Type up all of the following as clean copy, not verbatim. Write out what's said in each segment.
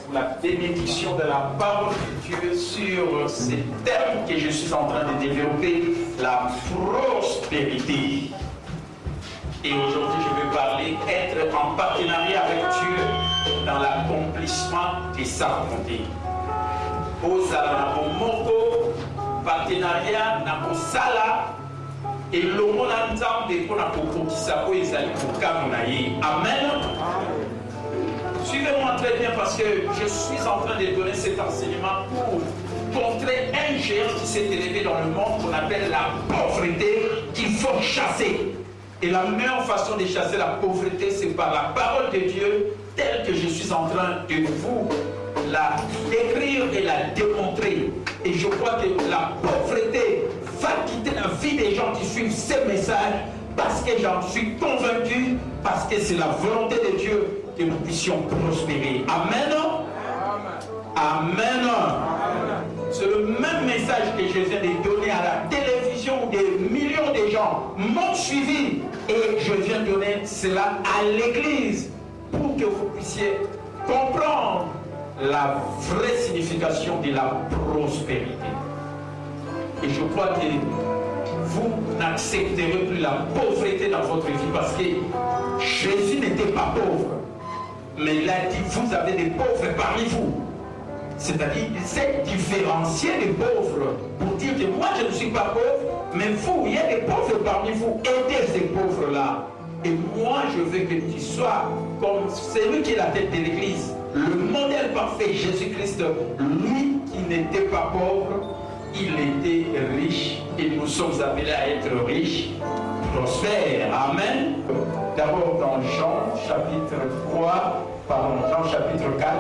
pour la bénédiction de la parole de Dieu sur ces termes que je suis en train de développer, la prospérité. Et aujourd'hui, je vais parler être en partenariat avec Dieu dans l'accomplissement de sa volonté. Ozala na bomoko, partenariat na kosala, et l'homo na nzambe pour na kokokisa ko ezali kokano na ye. Amen. Suivez-moi très bien parce que je suis en train de donner cet enseignement pour contrer un géant qui s'est élevé dans le monde qu'on appelle la pauvreté qu'il faut chasser. Et la meilleure façon de chasser la pauvreté, c'est par la parole de Dieu telle que je suis en train de vous la décrire et la démontrer. Et je crois que la pauvreté va quitter la vie des gens qui suivent ces messages parce que j'en suis convaincu, parce que c'est la volonté de Dieu que nous puissions prospérer. Amen. Amen. C'est le même message que je viens de donner à la télévision où des millions de gens m'ont suivi et je viens de donner cela à l'église pour que vous puissiez comprendre la vraie signification de la prospérité. Et je crois que vous n'accepterez plus la pauvreté dans votre vie parce que Jésus n'était pas pauvre. Mais il a dit, vous avez des pauvres parmi vous. C'est-à-dire, il s'est différencié des pauvres pour dire que moi je ne suis pas pauvre, mais vous, il y a des pauvres parmi vous, aidez ces pauvres-là. Et moi je veux que tu sois comme celui qui est la tête de l'église, le modèle parfait, Jésus-Christ, lui qui n'était pas pauvre, il était riche et nous sommes appelés à être riches, prospères. Amen. D'abord dans Jean chapitre 3, pardon, Jean chapitre 4.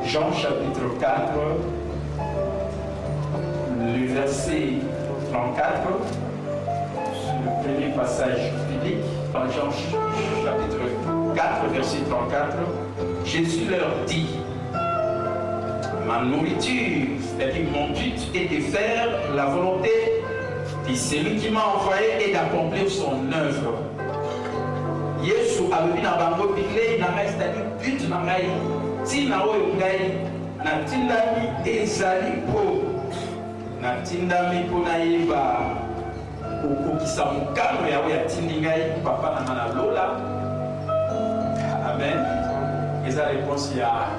Jean chapitre 4, le verset 34, le premier passage biblique, dans Jean chapitre 4, verset 34, Jésus leur dit, ma nourriture, c'est-à-dire mon but est de faire la volonté de celui qui m'a envoyé et d'accomplir son œuvre. Yesu alobi na bango bilei na ngai, c'est-à-dire but na ngai, tina oyo ngai natindami ezali mpo natindami mpo nayeba kokokisa mokano yawe atindi ngai papa na nga na lola. Amen. Eza réponse ya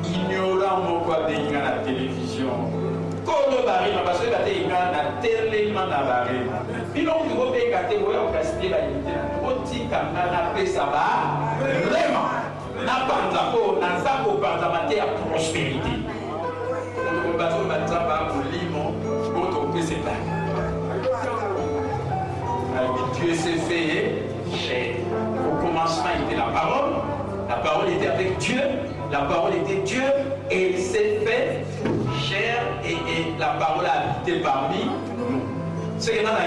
ignorant moko abengi nga na télévision kolo barima parce que bate nga na telema na barima bino kobenga te boya okasipie bayimite otika nga napesa ba vraiment na panza ko na nzako panza mate ya prospérité bato batsaba molimo oto pese ba Dieu s'est fait cher. Au commencement était la parole était avec Dieu, la parole était Dieu et il s'est fait chair et la parole a habité parmi nous. Ce que nous avons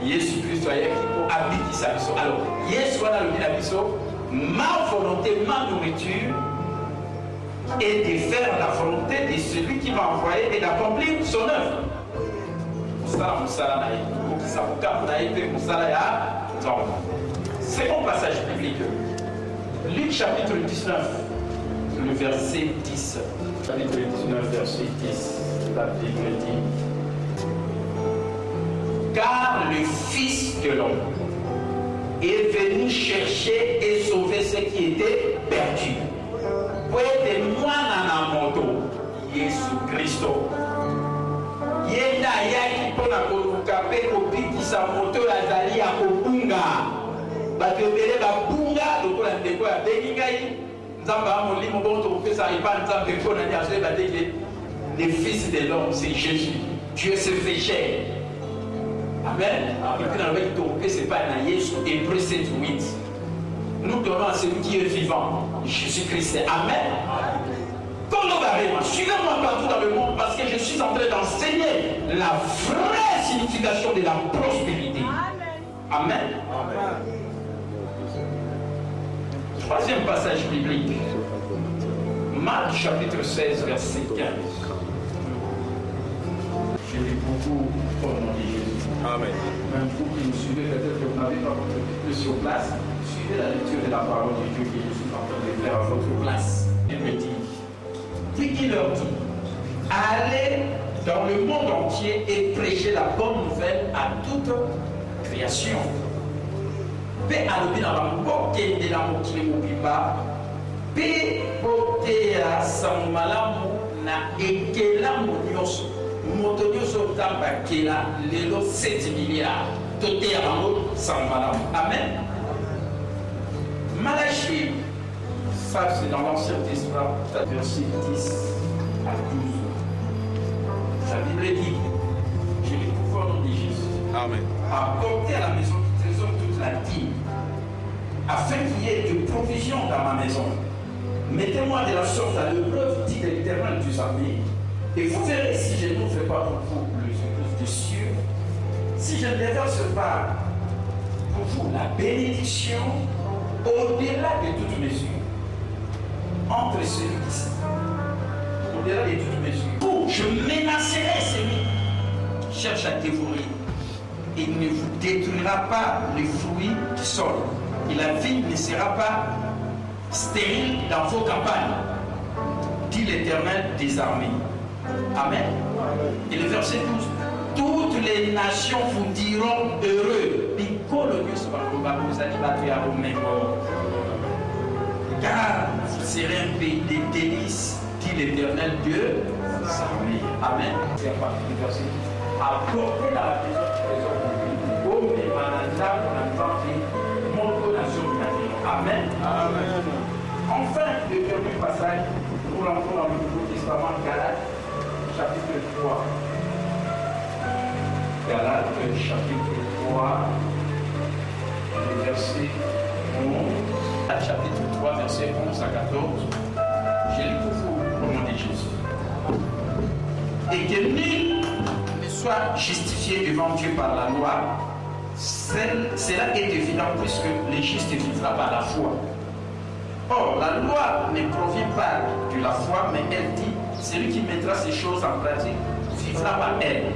Jésus Christ habite sa vie. Alors, Jésus a le ma volonté, ma nourriture est de faire la volonté de celui qui m'a envoyé et d'accomplir son œuvre. Second passage biblique, Luc chapitre 19, le verset 10. Chapitre 19, verset 10, la Bible dit, car le Fils de l'homme est venu chercher et sauver ceux qui étaient perdus. Puede mwana na moto Yesu Kristo yenda yaki mpona koluka mpe kobikisa moto azali ya kobunga bato ebele babunga lokola ndeko ya bengi ngai nzambe ya molimo bongo tokopesa epa nzambe mpona ndi azoyeba teke le Fils de l'homme c'est Jésus. Dieu se fait chair. Amen. Et puis dans le fait tokopesa epa na Yesu Hébreux 7:8. Nous donnons à celui qui est vivant, Jésus-Christ. Amen. Suivez-moi partout dans le monde parce que je suis en train d'enseigner la vraie signification de la prospérité. Amen. Amen. Troisième passage biblique. Marc chapitre 16, verset 15. Je prie pour vous au nom de Jésus. Amen. Même vous qui nous suivez, peut-être que vous n'avez pas votre Bible sur place, suivez la lecture de la parole de Dieu que je suis en train de faire à votre place. Il me dit, puis il leur dit, allez dans le monde entier et prêchez la bonne nouvelle à toute création. Pe alobi na bamboke na mokili mobimba pe boteya sango malamu na ekelamu nyonso moto nyonso ntango akela lelo 7 milliards toteya bango sango malamu. Amen. Malachie, ça c'est dans l'Ancien Testament, verset 10 à 12. La Bible dit, je l'ai pouvoir au nom de Jésus. Amen. Apporter à la maison du trésor toute la dîme, afin qu'il y ait de provision dans ma maison. Mettez-moi de la sorte à l'épreuve, dit l'Éternel des armées, et vous verrez si je ne fais pas pour vous le secours des cieux, si je ne déverse pas pour vous la bénédiction au-delà de toute mesure, entre celui qui au-delà de toute mesure. Je menacerai celui qui cherche à dévorer. Il ne vous détruira pas les fruits du sol. Et la vigne ne sera pas stérile dans vos campagnes, dit l'Éternel des armées. Amen. Et le verset 12. Toutes les nations vous diront heureux. Car vous serez un pays de délices, dit l'Éternel Dieu des armées. Amen. C'est à partir du verset. Apportez dans la maison du trésor de Dieu. Amen. Amen. Enfin, le dernier passage, nous l'entrons dans le Nouveau Testament, Galates, chapitre 3. Galates, chapitre 3, verset 11. Chapitre 3, verset 11 à 14. Je lis pour vous au nom de Jésus. Et que nul ne soit justifié devant Dieu par la loi, cela est évident puisque le juste vivra par la foi. Or, la loi ne provient pas de la foi, mais elle dit, celui qui mettra ces choses en pratique vivra par elle.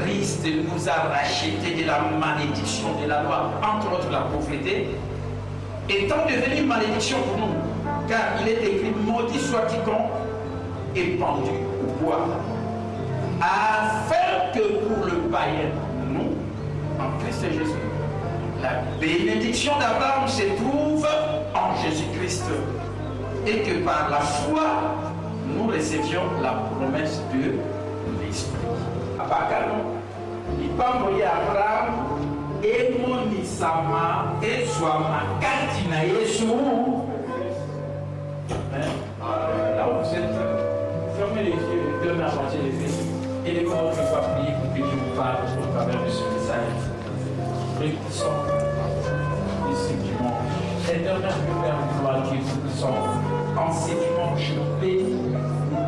Christ nous a rachetés de la malédiction de la loi, entre autres la pauvreté, étant devenu malédiction pour nous, car il est écrit, maudit soit quiconque est pendu au bois, afin que pour le païen, nous, en Christ Jésus, la bénédiction d'Abraham se trouve en Jésus-Christ et que par la foi nous recevions la promesse de l'Esprit. Abakano, il peut envoyer Abraham et Monisama et Swama Katina Yesu. Là où vous êtes, fermez les yeux, donnez à moitié les fesses et les corps ne pas prier pour que Dieu vous parle au travers de ce message. Bénissons ici dimanche. Éternel Père de gloire, Dieu, nous sommes en ce dimanche, nous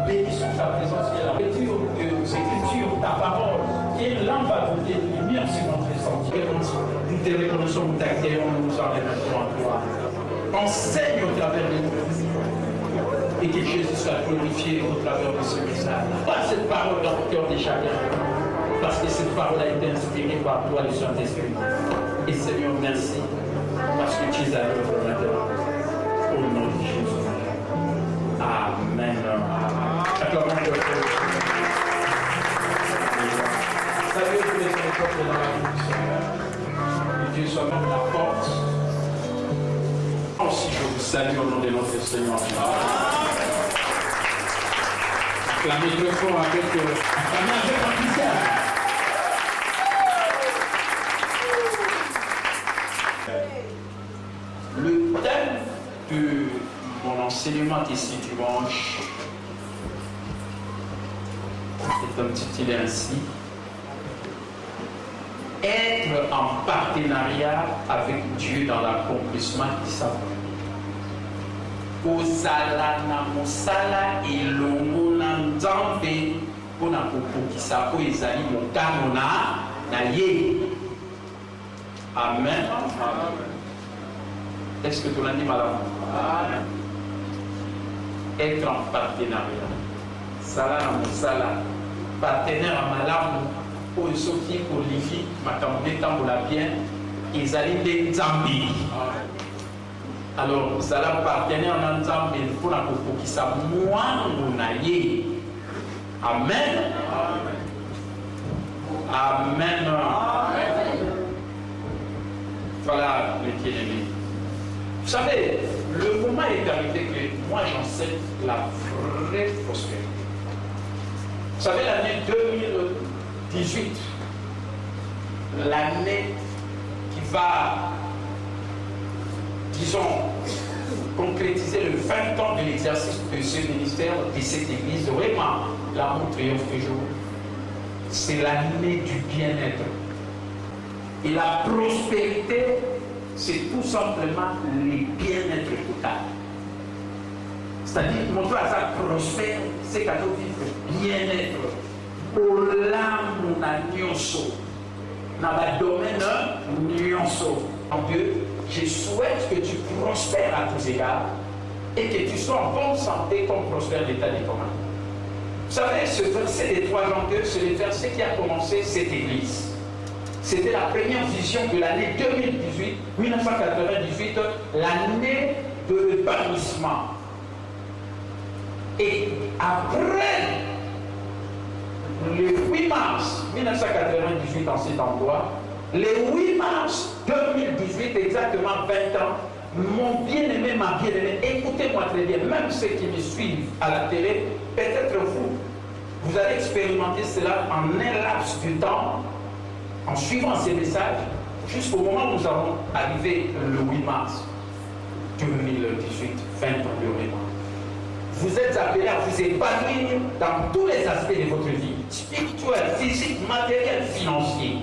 bénissons ta présence qui est la lecture de nos écritures, ta parole, qui est lampe à côté de lumière sur notre sentier. Nous te reconnaissons, nous t'accueillons, nous nous en remettons en toi. Enseigne au travers de nous et que Jésus soit glorifié au travers de ce message. Pas cette parole dans le cœur de chacun. Parce que cette parole a été inspirée par toi, le Saint-Esprit. Et Seigneur, merci. Parce que tu es à l'œuvre maintenant. Au nom de Jésus. Amen. Acclamons le Seigneur. Savez-vous les portes dans la vie du Seigneur? Que Dieu soit même la porte. Aussi, je vous salue au nom de notre Seigneur. Acclamez le fort avec enthousiasme. Le thème de mon enseignement ici dimanche est intitulé ainsi: être en partenariat avec Dieu dans l'accomplissement de sa volonté. Kozala na mosala elongo na nzambe mpona kokokisa oyo ezali mokano na ye. Amen. Est-ce que tu l'as dit, madame? Amen. Être en partenariat. Sala na mosala partenaire à Malamu, pour ceux qui pour l'IFI, ma tamboula bien, ils allaient des Zambie. Alors, ça l'a partenaire dans Zambie, pour la coco qui sa moi, on a yé. Amen. Amen. Voilà, les bien-aimés. Vous savez, le moment est arrivé que moi j'enseigne la vraie prospérité. Vous savez, l'année 2018, l'année qui va, disons, concrétiser le 20 ans de l'exercice de ce ministère, de cette église, vraiment, l'amour triomphe toujours. C'est l'année du bien-être. Et la prospérité, c'est tout simplement le bien-être total. C'est-à-dire, mon frère, ça prospère, c'est qu'à nous vivre bien-être. Ola mon nyonso. Dans le domaine nyonso. En Dieu, je souhaite que tu prospères à tous égards et que tu sois en bonne santé comme prospère l'état des communs. Vous savez, ce verset des 3 Jean 2, c'est le verset qui a commencé cette église. C'était la première vision de l'année 2018, 1998, l'année de l'épanouissement. Et après le 8 mars 1998 en cet endroit, le 8 mars 2018, exactement 20 ans, mon bien-aimé, ma bien-aimée, écoutez-moi très bien, même ceux qui me suivent à la télé, peut-être vous allez expérimenter cela en un laps de temps, en suivant ces messages, jusqu'au moment où nous allons arriver le 8 mars 2018, 20 ans de mémoire. Vous êtes appelés à vous épanouir dans tous les aspects de votre vie, spirituelle, physique, matériel, financier.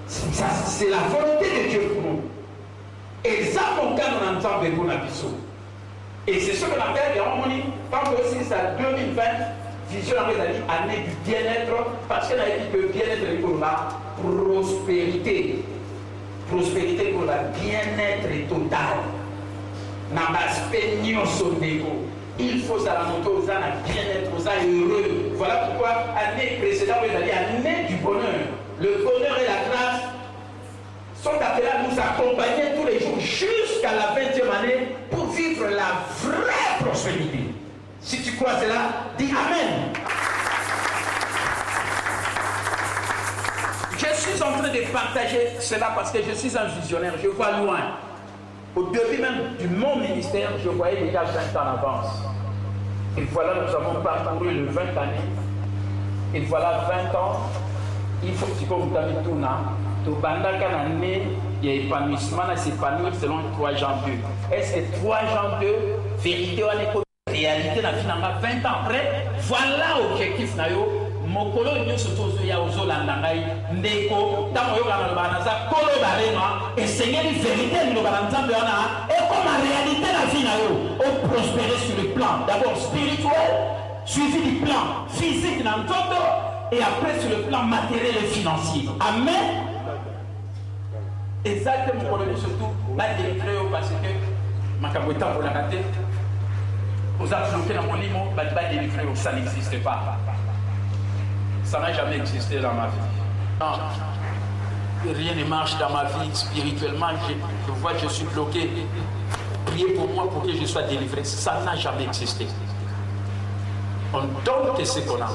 C'est la volonté de Dieu pour nous. Et ça, mon cas, nous entendons beaucoup d'abissaux. Et c'est ce qu'on appelle, quand aussi c'est 2020, vision année du bien-être, parce qu'on a dit que le bien-être est pour la prospérité. Prospérité pour la bien-être total. Dans l'aspect nyosodego. Il faut ça la moto aux ânes bien-être, aux ânes heureux. Voilà pourquoi l'année précédente, on a dit année du bonheur. Le bonheur et la grâce sont appelés à nous accompagner tous les jours jusqu'à la 20e année pour vivre la vraie prospérité. Si tu crois cela, dis Amen. Je suis en train de partager cela parce que je suis un visionnaire, je vois loin. Au début même du mon ministère, je voyais déjà 20 ans en avance. Et voilà, nous avons parcouru le 20 années. Et voilà 20 ans. Il faut que vous avez tout là. Tout bandaka l'année, il y a épanouissement, s'épanouir selon 3 Jean 2. Est-ce que 3 Jean 2, vérité ou réalité, na finalement 20 ans après, voilà l'objectif na yo. Mokolo nyonso tozo ya ozolanda ngai ndeko tango yo kana banaza kolo barema esengeli vérité ni lobana nzambe wana et comme en réalité la vie na yo on prospérer sur le plan d'abord spirituel suivi du plan physique na nzoto et après sur le plan matériel et financier. Amen. Exactement pour le surtout la délivrer parce que makambo tambo la kate aux affronter dans mon limo ba délivrer ça n'existe pas. Ça n'a jamais existé dans ma vie. Non. Rien ne marche dans ma vie spirituellement. Je vois que je suis bloqué. Priez pour moi pour que je sois délivré. Ça n'a jamais existé. On donne que ce qu'on a.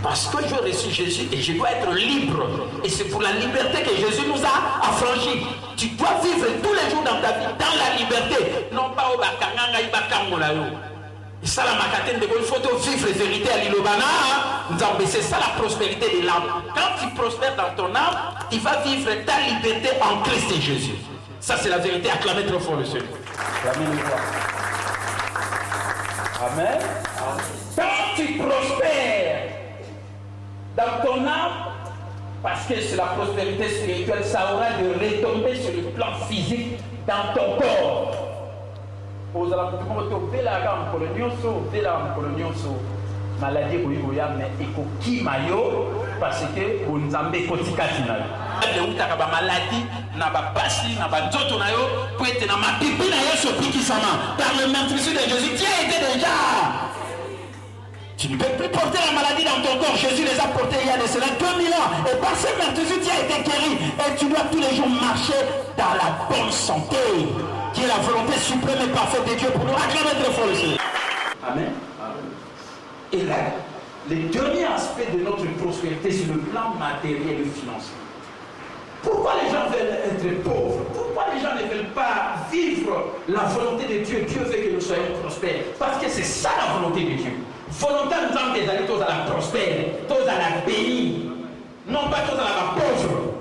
Parce que je reçu Jésus et je dois être libre. Et c'est pour la liberté que Jésus nous a affranchis. Tu dois vivre tous les jours dans ta vie, dans la liberté. Non pas au bakanganga ibakangola yo. Et ça, la macatène de il faut vivre la vérité à l'Ilobana. C'est ça la prospérité de l'âme. Quand tu prospères dans ton âme, tu vas vivre ta liberté en Christ et Jésus. Ça, c'est la vérité. Acclamez trop fort le Seigneur. Amen. Quand tu prospères dans ton âme, parce que c'est la prospérité spirituelle, ça aura de retomber sur le plan physique dans ton corps. Aux alentours de la gamme colonioso, de la colonioso, maladie boya, mais écoki mayo, parce que vous nous avez kotikatinayo. De maladie, n'a pas passé, n'a pas d'autre nayo, pour être dans ma pipi nayo sur Pikisama. Par le meurtrissure de Jésus, tu as été déjà. Tu ne peux plus porter la maladie dans ton corps. Jésus les a portés il y a de cela 2000 ans. Et par ces meurtrissures, tu as été guéri. Et tu dois tous les jours marcher dans la bonne santé, qui est la volonté suprême et parfaite de Dieu pour nous. Acclamez très fort le Seigneur. Amen. Et là, le dernier aspect de notre prospérité, c'est le plan matériel et financier. Pourquoi les gens veulent être pauvres? Pourquoi les gens ne veulent pas vivre la volonté de Dieu? Dieu veut que nous soyons prospères. Parce que c'est ça la volonté de Dieu. Volonté nous sommes des amis, tous à la prospère, tous à la bénie. Non pas tous à la pauvre.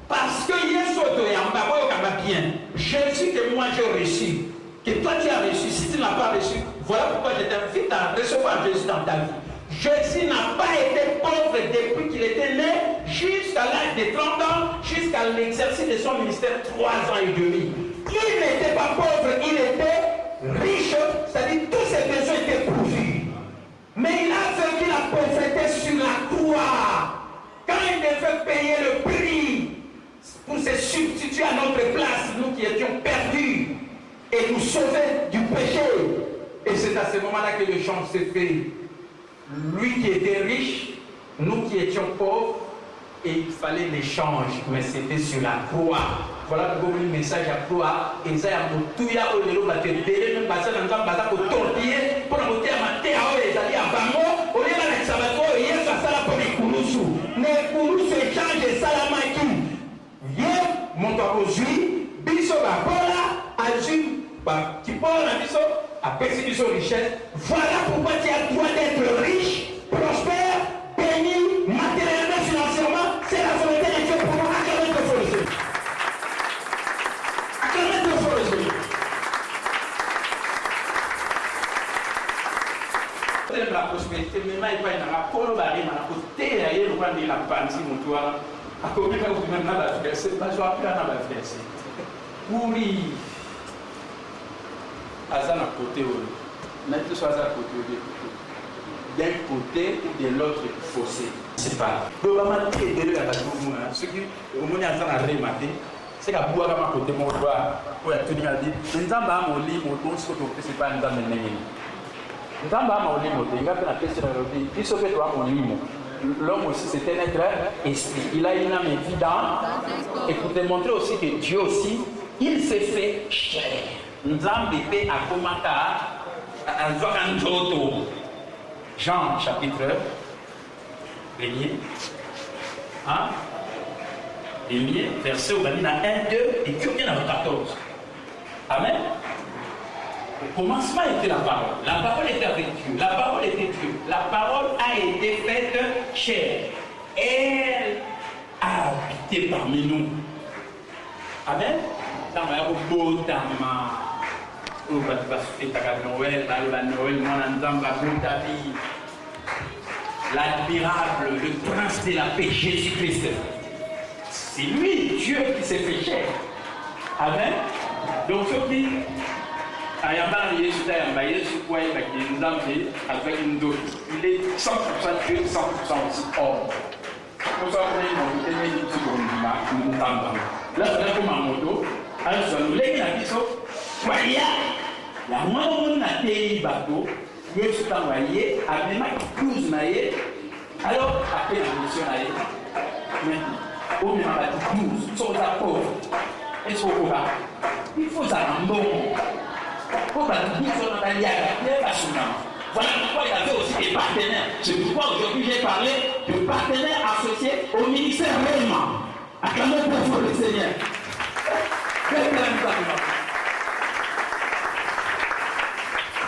Parce que bien. Jésus que moi j'ai reçu, que toi tu as reçu, si tu n'as pas reçu, voilà pourquoi je t'invite à recevoir Jésus dans ta vie. Jésus n'a pas été pauvre depuis qu'il était né jusqu'à l'âge de 30 ans, jusqu'à l'exercice de son ministère 3 ans et demi. Il n'était pas pauvre, il était riche, c'est-à-dire tous ses besoins étaient pourvus. Mais il a vécu la pauvreté sur la croix. Quand il devait payer le prix pour se substituer à notre place, nous qui étions perdus, et nous sauver du péché. Et c'est à ce moment-là que le chant s'est fait. Lui qui était riche, nous qui étions pauvres, et il fallait l'échange, mais c'était sur la croix. Voilà pourquoi le message à croix, et ça y a tout ya au lelo va te délai, même passer dans un bazar pour torpiller, pour la beauté à ma terre, les alliés à Bango, au lieu de la sabato, et hier ça sera pour les Kourousou. Les Kourousou échangent de Salamaki. Hier, mon toit aujourd'hui, Bisso Bakola, Azum, qui parle à Bisso, après c'est Bisso richesse. Voilà pourquoi tu as le droit d'être riche, prospère, béni, matériellement, financièrement. C'est la volonté de Dieu pour nous. Acclamez le feu le Seigneur. Acclamez le feu le Seigneur. La prospérité, mais il n'y a pas de barème à côté, il y a une fois de la pantie, mon toit. À combien de temps vous avez versé? Je vais appeler à la verset. Oui. Azan à côté, mettre soit à côté d'un côté ou de l'autre fossé. C'est pas. Donc, on va dire que ceux qui au moins Azan a rematé, c'est qu'à boire à côté, mon doigt, pour être tenu à dire, nous avons mon lit, mon don, ce que c'est pas nous amener. Nous avons mon lit, mon don, il va faire la question de l'autre, il se fait toi mon lit. L'homme aussi, c'est un être esprit. Il a une âme évidente. Et pour te montrer aussi que Dieu aussi, il s'est fait chair. Nous avons été à Komaka, à Zoranjoto. Jean, chapitre 1er. Hein? Verset 1, 2, et Curien à 14. Amen. Au commencement était la parole. La parole était avec Dieu. La parole était Dieu. La parole a été faite chair. Elle a habité parmi nous. Amen. Dans le beau temps, on va se faire Noël, la Noël, l'admirable, le prince de la paix, Jésus-Christ. C'est lui, Dieu, qui s'est fait chair. Amen. Donc, ce qui il est 100% Dieu, 100% aussi homme. Pour ça, là, c'est comme un moto. Alors, nous l'avons dit, la moindre n'a été bateau, il est tout envoyé, avec ma 12 naïe. Alors, après la mission naïe, on a dit 12, sont à pauvre. Est-ce qu'on va? Il faut ça en bon. Voilà pourquoi il y avait aussi des partenaires. C'est pourquoi aujourd'hui j'ai parlé de partenaires associés au ministère réellement. Acclamez pour le Seigneur.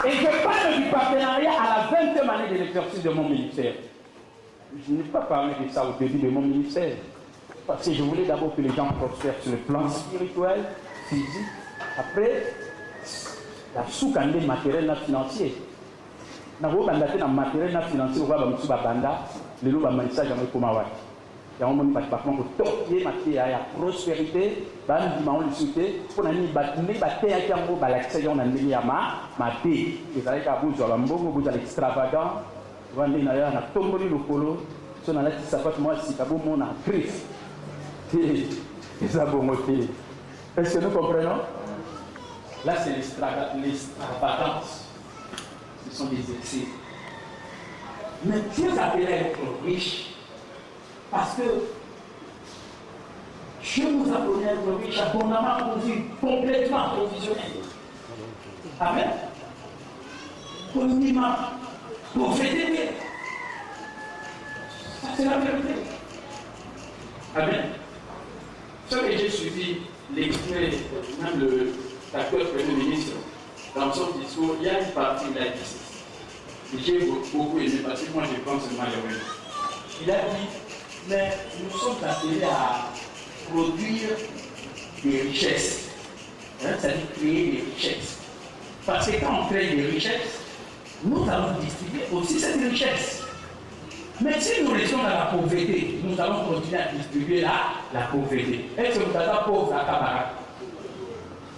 Et je parle du partenariat à la 20e année de l'exercice de mon ministère. Je n'ai pas parlé de ça au début de mon ministère. Parce que je voulais d'abord que les gens prospèrent sur le plan spirituel, physique. Après, la sous-candé matériel et financier. Dans le matériel et financier, on va voir les lots de message dans le Komawa. Il y a un moment où il y a la prospérité, il y a le soutien, pour nous, il y a l'extravagant, il y a le polo, il y a est-ce que nous comprenons? Là, c'est l'extravagance. Ce sont des excès. Mais Dieu s'appelait à être riche. Parce que Dieu nous a donné à être riche, abondamment conduit, complètement provisionné. Amen. Communément, prophétisé. Ça, c'est la vérité. Amen. Ce que j'ai suivi, l'extrait, même l'acteur Premier ministre, dans son discours, il y a une partie, il a dit, j'ai beaucoup aimé parce que moi je pense malheureux. Il a dit, mais nous sommes appelés à produire des richesses. C'est-à-dire créer des richesses. Parce que quand on crée des richesses, nous allons distribuer aussi cette richesse. Mais si nous restons dans la pauvreté, nous allons continuer à distribuer la pauvreté. Est-ce que nous sommes pauvres à Kabara?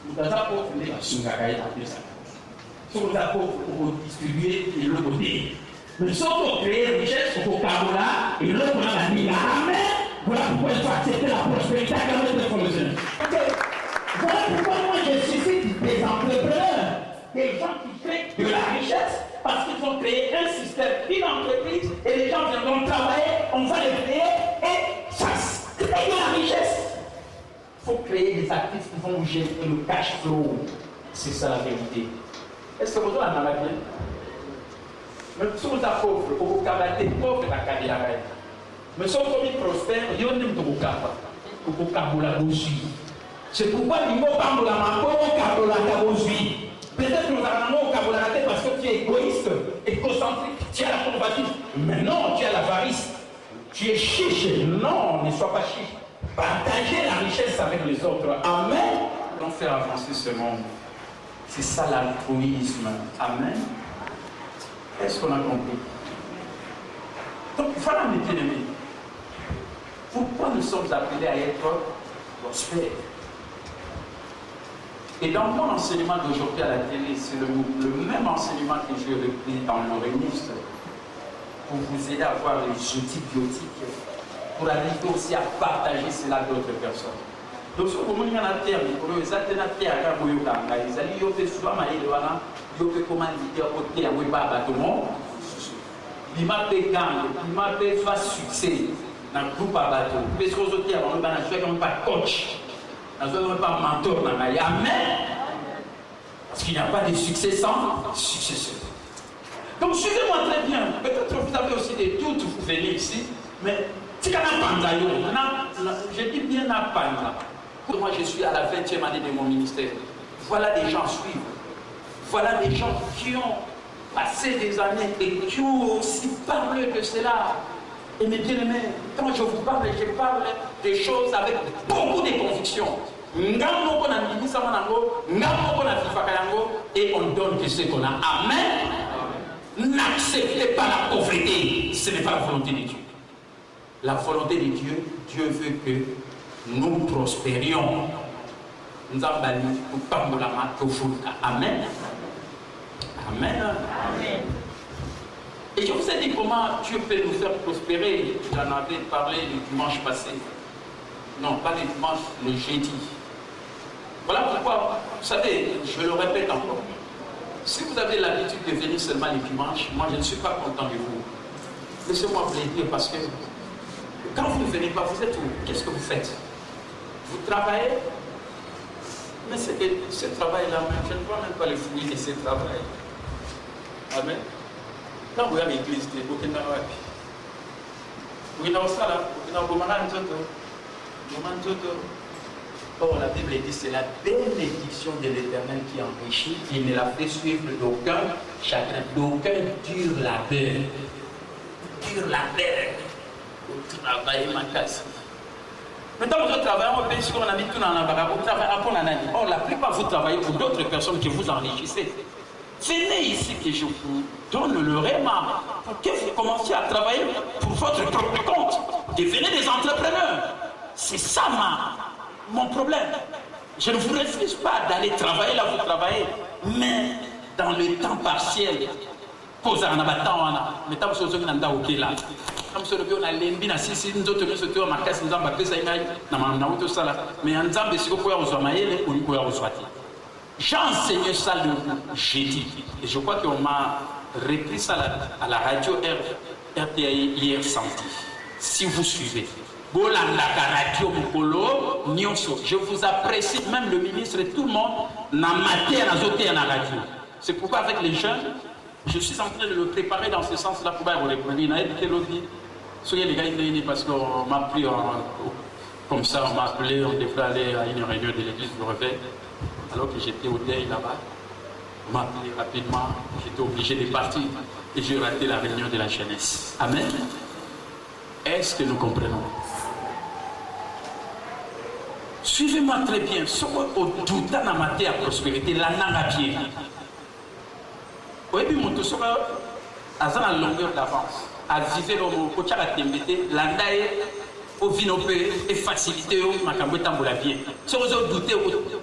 Nous sommes pauvres à Sungakai, à Pisa. Nous sommes pauvres pour distribuer et le côté. Mais si on crée des richesses au Kabola et l'autre on a dit Amen. Voilà pourquoi il faut accepter la prospérité à la même promotion. Voilà pourquoi moi je suscite des entrepreneurs, des gens qui créent de la richesse. Parce qu'ils ont créé un système, une entreprise, et les gens viendront travailler, on va les créer, et ça crée de la richesse. Il faut créer des actifs qui vont générer le cash flow. C'est ça la vérité. Est-ce que vous en avez bien? Mais si vous êtes pauvre, vous êtes pauvre, vous êtes mais si vous êtes prospère, vous êtes pauvre. C'est pourquoi il ne faut pas vous peut-être nous allons au Kabolarate parce que tu es égoïste, égocentrique, tu as la convoitise. Mais non, tu as l'avarice. Tu es chiche. Non, ne sois pas chiche. Partagez la richesse avec les autres. Amen. Allons faire avancer ce monde. C'est ça l'altruisme. Amen. Est-ce qu'on a compris? Donc, voilà mes bien-aimés. Pourquoi nous sommes appelés à être prospères? Et dans mon enseignement d'aujourd'hui à la télé, c'est le même enseignement que j'ai repris dans l'Orémiste pour vous aider à avoir les outils biotiques, pour arriver aussi à partager cela à d'autres personnes. Donc, ce que vous avez en termes, pour les atteindre à Kaboyoka, ils allaient y faire souvent, mais ils allaient comment dire, côté à Weba Batomo, ils m'appellent gang, ils m'appellent face succès dans le groupe à bateau. Parce que les autres, ils n'ont pas coach. Nous n'avons pas mentor dans la Amen. Parce qu'il n'y a pas de succès sans successeur. Donc suivez-moi très bien. Peut-être que vous avez aussi des doutes, vous venez ici. Mais si quand je dis bien à Panda. Moi je suis à la 20e année de mon ministère. Voilà des gens suivent. Voilà des gens qui ont passé des années et qui ont aussi parlé de cela. Et mes bien-aimés, quand je vous parle des choses avec beaucoup de conviction. Et on donne de ce qu'on a. Amen. N'acceptez pas la pauvreté. Ce n'est pas la volonté de Dieu. La volonté de Dieu, Dieu veut que nous prospérions. Nous avons banni pour pas nous la marque au fond. Amen. Amen. Amen. Et je vous ai dit comment Dieu peut nous faire prospérer. J'en avais parlé le dimanche passé. Non, pas le dimanche, le jeudi. Voilà pourquoi, vous savez, je le répète encore. Si vous avez l'habitude de venir seulement les dimanches, moi je ne suis pas content de vous. Laissez-moi vous le dire parce que quand vous ne venez pas, vous êtes où? Qu'est-ce que vous faites? Vous travaillez? Mais ce travail-là, je ne vois même pas les fruits de ce travail. Amen. Quand vous avez l'église, vous êtes là. Vous êtes là. Or, la Bible dit c'est la bénédiction de l'Éternel qui enrichit, qui ne la fait suivre d'aucun chagrin, d'aucun dur labeur. Dur labeur. Au travail, ma casse. Maintenant, vous travaillez, on pense qu'on a mis tout dans la barre, vous travaillez pour la nani. Or, la plupart, vous travaillez pour d'autres personnes que vous enrichissez. Venez ici que je vous donne le réma pour que vous commenciez à travailler pour votre propre compte. Devenez des entrepreneurs. C'est ça mon problème. Je ne vous refuse pas d'aller travailler là où vous travaillez, mais dans le temps partiel. Posez un abattant, mais tant que vous avez un ok là. Comme ce que vous avez lembi na sisi nzoto nyoso to makasi nzamba pesa ingai na auto sala mais nzambe siko ko ya ozwamaele ko liko ya ozwati. J'ai enseigné ça le jeudi et je crois qu'on m'a repris ça à la radio R RTI hier senti. Si vous suivez, je vous apprécie, même le ministre et tout le monde, c'est pourquoi avec les jeunes, je suis en train de le préparer dans ce sens-là pour vous parce qu'on m'a pris comme ça, on m'a appelé, on devrait aller à une réunion de l'église du réveil, alors que j'étais au deuil là-bas. On m'a appelé rapidement, j'étais obligé de partir et j'ai raté la réunion de la jeunesse. Amen. Est-ce que nous comprenons? Suivez-moi très bien. Ce au tout dans la matière prospérité, la nanga pied. Oui, mon tout sera à la longueur d'avance. À viser le mot, au tchara tembete, la ndaye, au vinopé et facilité au macambo tambola bien. Si vous avez douté,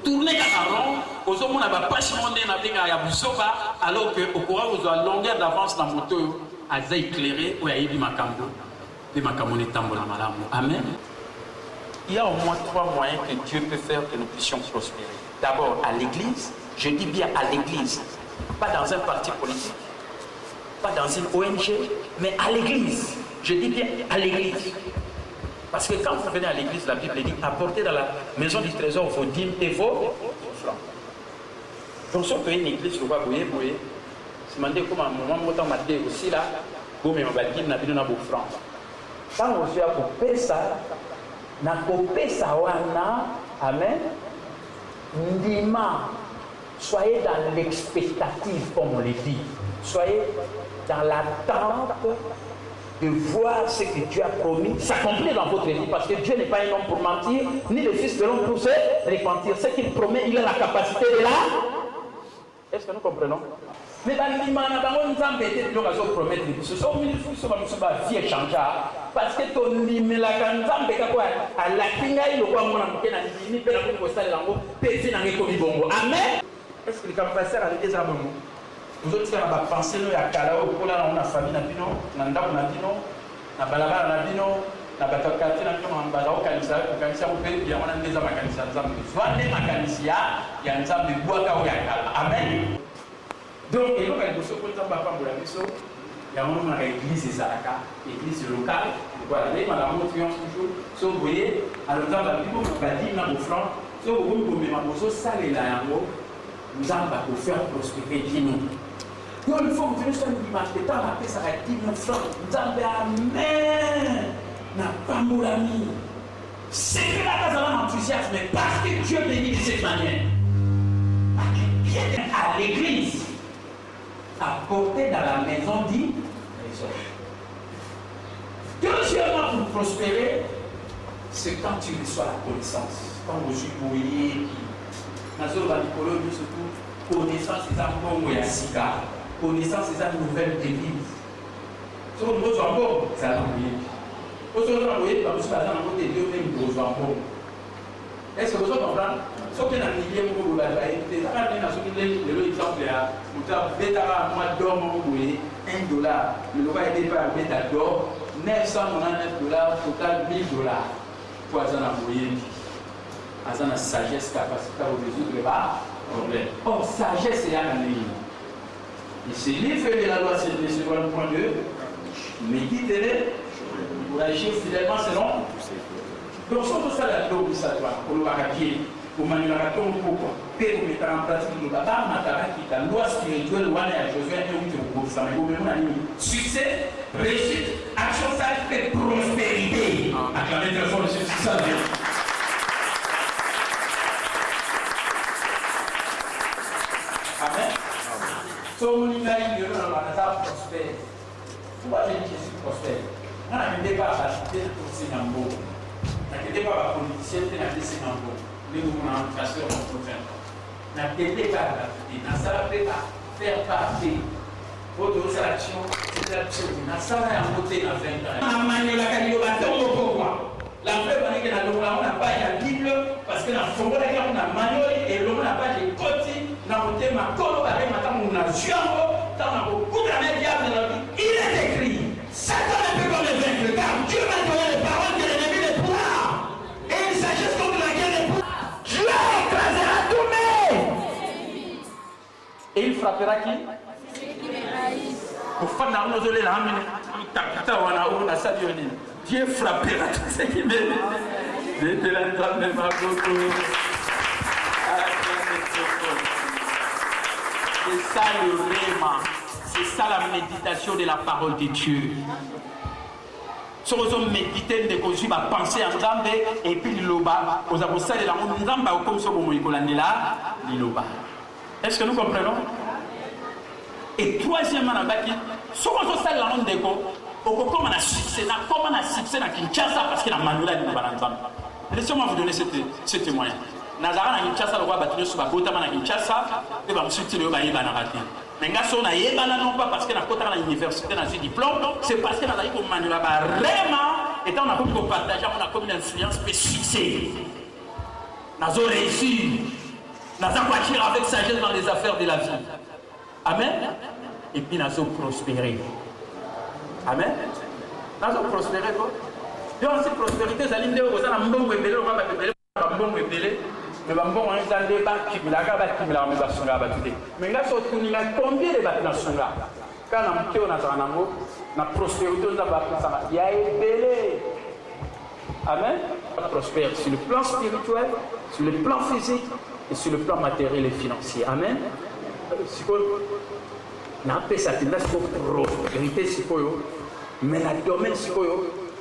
tournez cacaron, aux hommes n'a pas si monté n'a pas à Boussoba, alors que au courant vous avez longueur d'avance dans la moto, à éclairé ou à yébi macambo, et macambo n'est tambola malam. Amen. Il y a au moins 3 moyens que Dieu peut faire que nous puissions prospérer. D'abord à l'église, je dis bien à l'église, pas dans un parti politique, pas dans une ONG, mais à l'église. Je dis bien à l'église. Parce que quand vous venez à l'église, la Bible dit apportez dans la maison du trésor vos dîmes et vos francs. Donc, si on peut une église, vous voyez, c'est demandé comment moment où aussi là, vous me dîmes n'a pas vos francs. Quand on fait pour payer ça, na kopesa wana, amen, ndima, soyez dans l'expectative, comme on le dit. Soyez dans l'attente de voir ce que Dieu a promis s'accomplir dans votre vie. Parce que Dieu n'est pas un homme pour mentir, ni le Fils de l'homme pour se repentir. Ce qu'il promet, il a la capacité de là. Est-ce que nous comprenons? Mais dans l'imana, nous avons été promettre ce sont vie échangée. Parce que ton limela kanzambe kako à la kinga il ko mona mukena ni pe na ko sala lango pe fina ngeko bibongo. Amen. Est-ce que les capacités avec des amants vous autres ça va penser nous ya kala au kola na famille na bino na ndako na bino na balabala na bino na batakati na bino na balao kanisa ko pe bien on a des amants kanisa nzambe zwande makanisia ya nzambe bwaka o ya kala. Amen. Donc il faut que nous soyons pas pour la mission. Il y a un moment l'église Zaraka, l'église locale. Voilà, les madame triomphe toujours. Si vous voyez, à l'automne, la Bible va dire dans vos francs, si vous voyez, vous salez là, nous allons faire prospérer 10 000. Donc il faut que vous soyez dimanche, le temps après ça va être 10 000 francs. Nous allons amen. N'a pas mon ami. C'est que là, nous avons enthousiasme, mais parce que Dieu bénit de cette manière. À l'église. Apporter dans la maison dit deuxièmement pour prospérer c'est quand tu reçois la connaissance quand vous jouez surtout connaissance c'est un bon et sika connaissance c'est une nouvelle devise sur le mot bon c'est un bon aujourd'hui vous avez un côté de Dieu même est-ce que vous comprenez? Ce qui est dans l'idée, vous avez des exemple, vous avez un d'or, $1, le local est pas un bêta d'or, $999, total $1000. Pour avoir la sagesse capacité à résoudre les problèmes. Or, sagesse est à la ligne. Et ce livre de la loi, c'est le second point 2. Méditez-les pour agir fidèlement selon. Donc, si on fait la loi, pour le paradis, pour manuel pourquoi pour mettre en pratique le baba matara qui est la loi spirituelle loi à Josué et succès, réussite, action sage et prospérité. Acclamez très fort le succès. Amen. Son univers il dans la prospère. Pourquoi j'ai dit Jésus prospère? On a un débat à la cité pour Sinambo. On a un débat à la politicien de la Sinambo. Nous avons un pasteur en prochain. Nous avons des débats à la cité. Nous avons faire partie. Votre action, c'est l'action. Nous avons voté dans 20 ans. Nous avons manié la candidature pourquoi? La preuve est que nous n'avons pas la Bible parce que dans le fond, on a manié et l'on n'a pas de côté. Nous avons voté ma colo avec ma tante, on a Giango, on a beaucoup de la médias de la vie. Il est écrit Satan ne peut pas me vaincre car Dieu m'a donné les paroles de l'ennemi de pouvoir. Et il s'agisse contre laquelle les pouvoirs. Dieu écrasera tous mes. Et il frappera qui? Pour faire la Dieu frappera tous ceux qui m'aiment. C'est ça le réma. C'est ça la méditation de la parole de Dieu. Si vous méditez, vous avez pensé en Nzambe et puis l'Iloba, vous avez pensé à Nzambe comme ça, vous avez l'Iloba. Est-ce que nous comprenons? Et troisièmement, si vous avez pensé à Nzambe, comment on a succès dans Kinshasa parce qu'il y a Manoula et Nzambe. Laissez-moi vous donner ce témoignage. Nazara na Kinshasa, le roi Batinyo Subabota na Kinshasa, et va me soutenir le baïba na raté. Mais quand on a yébana non pas parce que na kota na université na ce diplôme, c'est parce que nazari ko Manoula ba vraiment et on a pu partager on a comme une influence et succès. Nazo réussir. Nazo agir avec sagesse dans les affaires de la vie. Amen. Et puis nazo prospérer. Amen. Nazo prospérer quoi? Dieu aussi prospérité ça l'inde aux ana mbongo ebele on va ebele mbongo ebele. Mais bon, on est dans le débat qui m'a mais là, il y a combien de bâtiments là? Quand on a la prospérité, il y a belé. Amen. On prospère sur le plan spirituel, sur le plan physique et sur le plan matériel et financier. Amen. Mais la domaine,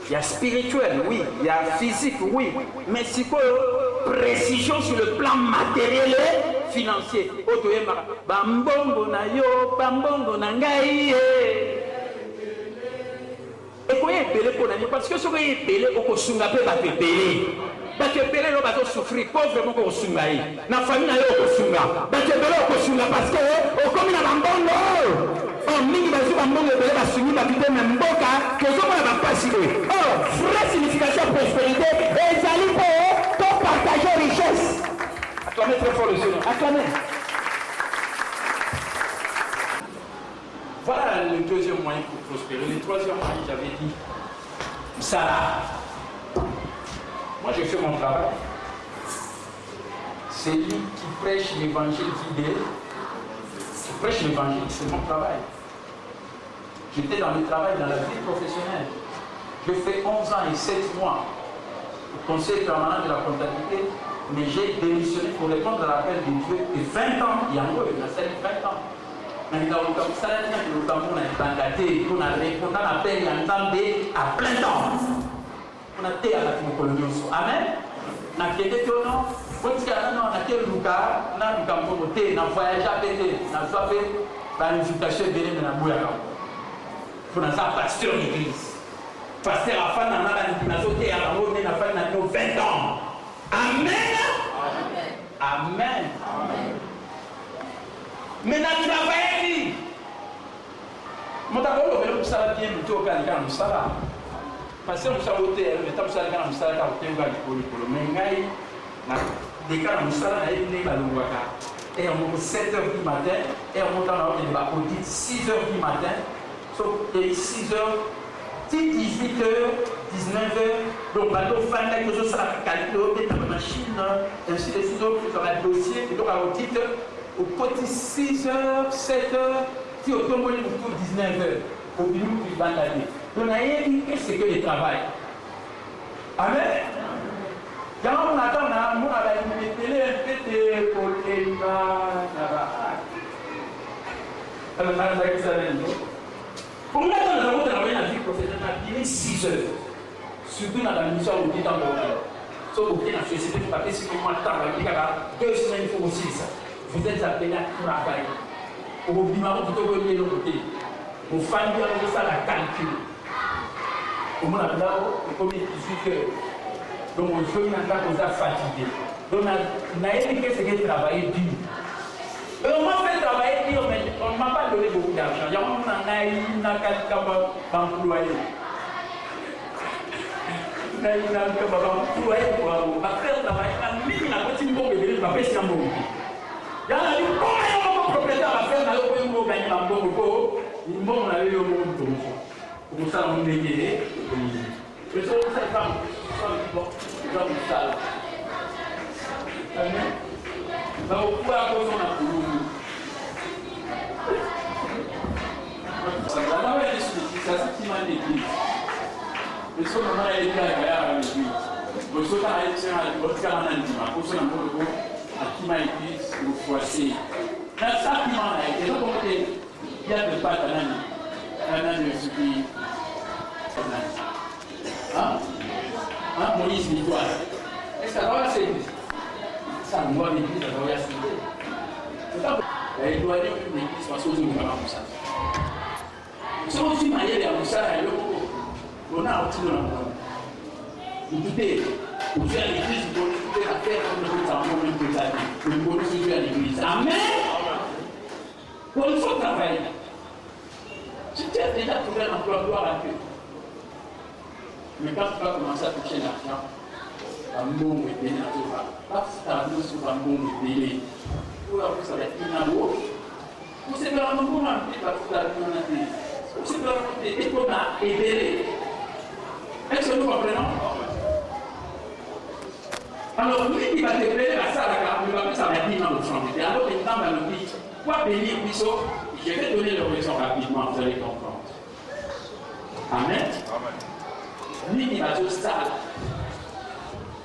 il y a spirituel, oui, il y a physique, oui, mais c'est quoi précision sur le plan matériel et financier. Bambongo na yo, bambongo na ngai. Et quoi est belé pour l'année? Parce que ce qui est belé, on peut sounger pas belé. Parce que belé, on va souffrir, pauvre, on peut sounger. Na famille, on peut sounger. Parce que belé, on peut sounger parce que on comme na bambongo. Oh, mingi bazu bambongo belé ba sounger ba pité même mboka, que zo na ba passer. Oh, vraie signification prospérité, et zali pour partager richesse. Acclamez très fort le Seigneur. Acclamez. Voilà le deuxième moyen pour prospérer. Le troisième moyen, j'avais dit, ça. Moi, je fais mon travail. C'est lui qui prêche l'évangile d'idées. Qui prêche l'évangile, c'est mon travail. J'étais dans le travail, dans la vie professionnelle. Je fais 11 ans et 7 mois au conseil permanent de la comptabilité, mais j'ai démissionné pour répondre à l'appel de Dieu. Et 20 ans, il y a un peu, il y a 20 ans. Mais il y a un peu, on a répondu à l'appel à plein temps. On a été à la colonie. Amen. On a quitté tout non. On a quitté le Luka, on a voyagé à pété, on a fait l'invitation de la Bouyaka. On a un pasteur d'église. Pasteur à fin, on a sauté à la route, on a fait 20 ans. Amen. Amen. Mais on a travaillé. Je vais vous dire bien, parce que nous sommes au terre, nous sommes allés dans le salon, nous sommes allés et on monte 7h du matin, et on monte dans l'audit 6h du matin, et 6h, 18h, 19h, donc bateau fan, quelque chose ça va calculer, dans la machine, ainsi de suite, donc sur le dossier, et donc à l'audit, au petit 6h, 7h, qui au tombeau du 19h, au bureau du bandalier. Donc, qu'est-ce que le travail? Amen. Quand on attend, on a un peu de pour nous, nous avons travaillé dans la vie professionnelle 6 heures. Surtout dans la mission où on dit dans le sauf que dans la société, vous avez 6 mois de temps, 2 semaines, il faut aussi ça. Vous êtes appelés à travailler. Au bimaro, vous devez le côté. Vos familles, vous faites la calcul. Au moins, là, comme 18 heures. Donc, on joue une attaque aux fatigués. Donc, on a éduqué ce qui est travaillé dur. Et on m'a fait travailler dur, mais on ne m'a pas donné beaucoup d'argent. Il y a un employé. Il y a un employé pour faire travailler. Il y a un propriétaire à faire, il y a un pour ça, on est gagné. Mais ça, c'est pas bon. Amen. Donc, pourquoi on a ça qui m'a dit. Moïse Victoire. Est-ce que ça va c'est ça nous va l'église, ça va y assister. C'est pas il doit aller une église parce que vous ne pas comme ça. Si on dit manière de comme ça, on a un petit peu vous doutez, vous êtes à l'église, vous doutez la terre comme le temps, même que ça dit. Vous connaissez Dieu à l'église. Amen. Pour il faut travailler. Si tu as déjà trouvé un emploi, gloire à Dieu. Mais quand tu vas commencer à toucher l'argent, un bon métier, pas stable sur un bon métier. Pour la ça va être une amour. Vous savez, un bon métier, va tout la vie. Vous savez, et qu'on a aidé. Est-ce que nous comprenons? Alors, lui qui va te payer la salle, il va faire ça va 10 ans de changer. Alors, maintenant, va nous dire, quoi bénir Bissot? Je vais donner le raison rapidement, vous allez comprendre. Amen. Lui qui va dire ça.